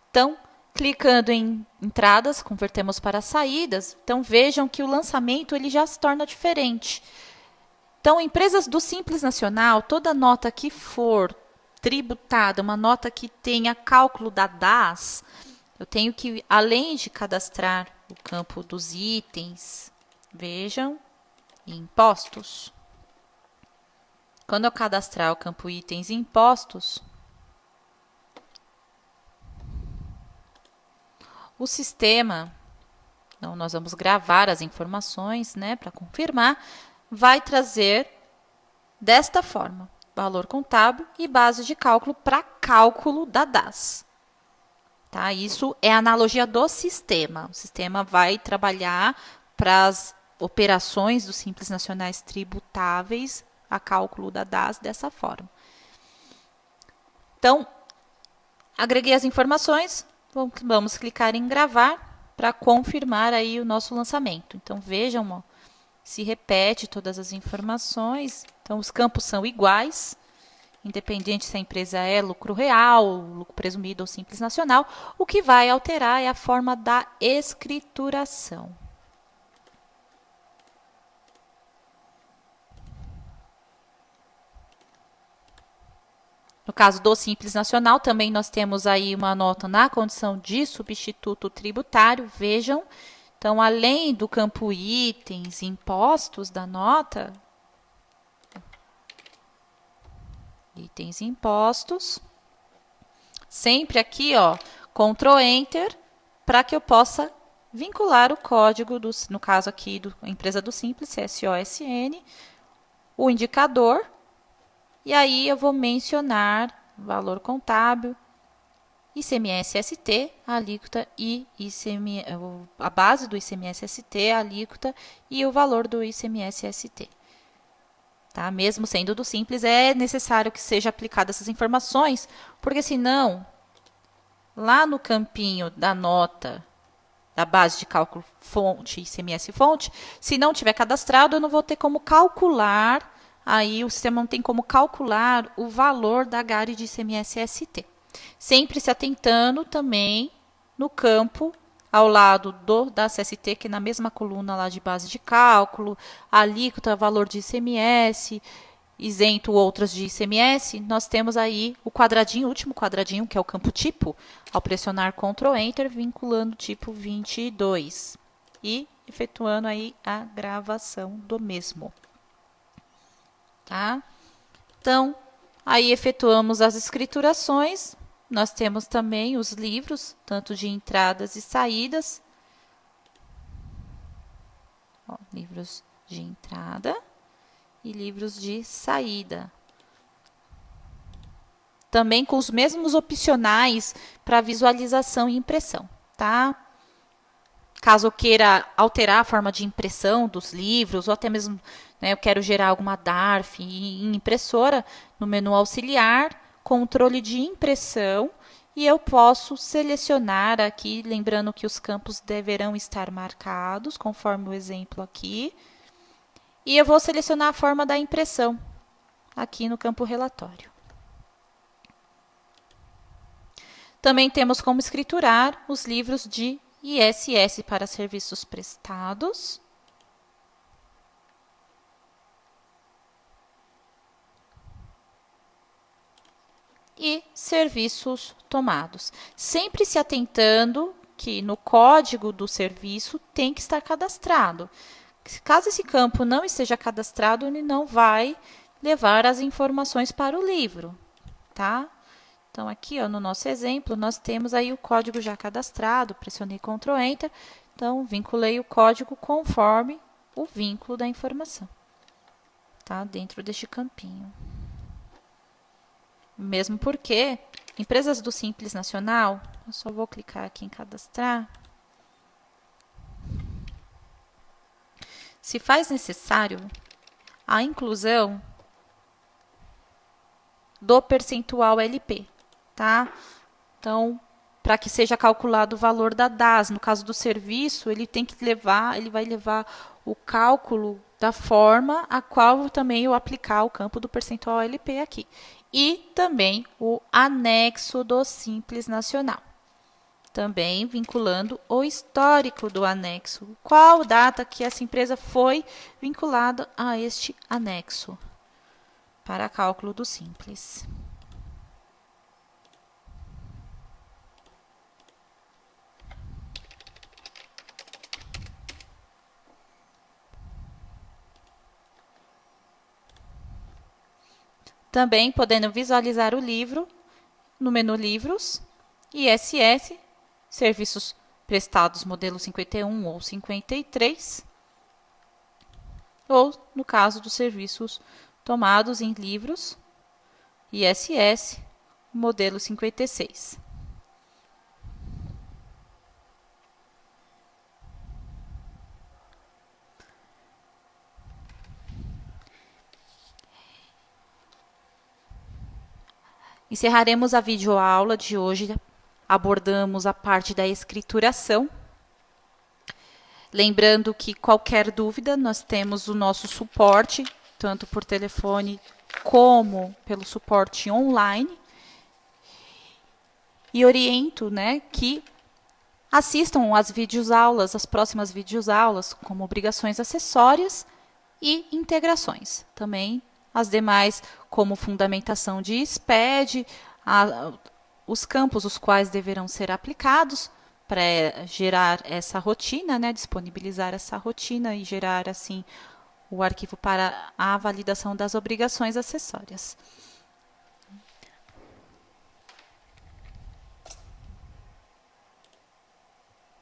Então, clicando em entradas, convertemos para saídas. Então, vejam que o lançamento ele já se torna diferente. Então, empresas do Simples Nacional, toda nota que for tributada, uma nota que tenha cálculo da DAS, eu tenho que, além de cadastrar o campo dos itens, vejam, impostos. Quando eu cadastrar o campo itens e impostos, o sistema, então nós vamos gravar as informações, né, para confirmar, vai trazer desta forma, valor contábil e base de cálculo para cálculo da DAS. Tá? Isso é a analogia do sistema. O sistema vai trabalhar para as operações dos Simples Nacionais tributáveis a cálculo da DAS dessa forma. Então, agreguei as informações, vamos clicar em gravar para confirmar aí o nosso lançamento. Então, vejam, ó, se repete todas as informações. Então, os campos são iguais. Independente se a empresa é lucro real, lucro presumido ou Simples Nacional, o que vai alterar é a forma da escrituração. No caso do Simples Nacional, também nós temos aí uma nota na condição de substituto tributário, vejam. Então, além do campo itens, impostos da nota, itens e impostos. Sempre aqui, ó, Ctrl Enter, para que eu possa vincular o código, no caso aqui, da empresa do Simples, CSOSN, o indicador, e aí eu vou mencionar valor contábil ICMS-ST, a alíquota e a base do ICMS-ST, a alíquota e o valor do ICMS-ST. Tá? Mesmo sendo do Simples, é necessário que seja aplicada essas informações, porque senão, lá no campinho da nota da base de cálculo fonte, ICMS fonte, se não tiver cadastrado, eu não vou ter como calcular, aí o sistema não tem como calcular o valor da GARI de ICMS-ST. Sempre se atentando também no campo ao lado da CST, que é na mesma coluna lá de base de cálculo, alíquota, valor de ICMS, isento outras de ICMS, nós temos aí o quadradinho, o último quadradinho, que é o campo tipo, ao pressionar Ctrl Enter, vinculando o tipo 22 e efetuando aí a gravação do mesmo. Tá? Então, aí efetuamos as escriturações. Nós temos também os livros, tanto de entradas e saídas. Ó, livros de entrada e livros de saída. Também com os mesmos opcionais para visualização e impressão, tá? Caso eu queira alterar a forma de impressão dos livros, ou até mesmo eu quero gerar alguma DARF em impressora, no menu auxiliar, controle de impressão, e eu posso selecionar aqui, lembrando que os campos deverão estar marcados, conforme o exemplo aqui, e eu vou selecionar a forma da impressão, aqui no campo relatório. Também temos como escriturar os livros de ISS para serviços prestados. E serviços tomados. Sempre se atentando que no código do serviço tem que estar cadastrado. Caso esse campo não esteja cadastrado, ele não vai levar as informações para o livro, tá? Então, aqui, ó, no nosso exemplo, nós temos aí o código já cadastrado, pressionei Ctrl Enter, então, vinculei o código conforme o vínculo da informação, tá? Dentro deste campinho. Mesmo porque, empresas do Simples Nacional, eu só vou clicar aqui em cadastrar. Se faz necessário a inclusão do percentual LP, tá? Então, para que seja calculado o valor da DAS, no caso do serviço, ele vai levar o cálculo da forma a qual também eu aplicar o campo do percentual LP aqui. E também o anexo do Simples Nacional. Também vinculando o histórico do anexo. Qual data que essa empresa foi vinculada a este anexo para cálculo do Simples. Também podendo visualizar o livro no menu Livros, ISS, Serviços Prestados modelo 51 ou 53, ou no caso dos serviços tomados em livros, ISS, modelo 56. Encerraremos a videoaula de hoje, abordamos a parte da escrituração. Lembrando que qualquer dúvida, nós temos o nosso suporte, tanto por telefone como pelo suporte online. E oriento, que assistam às videoaulas, as próximas videoaulas, como obrigações acessórias e integrações. Também as demais, como fundamentação de SPED, os campos os quais deverão ser aplicados para gerar essa rotina, disponibilizar essa rotina e gerar, assim, o arquivo para a validação das obrigações acessórias.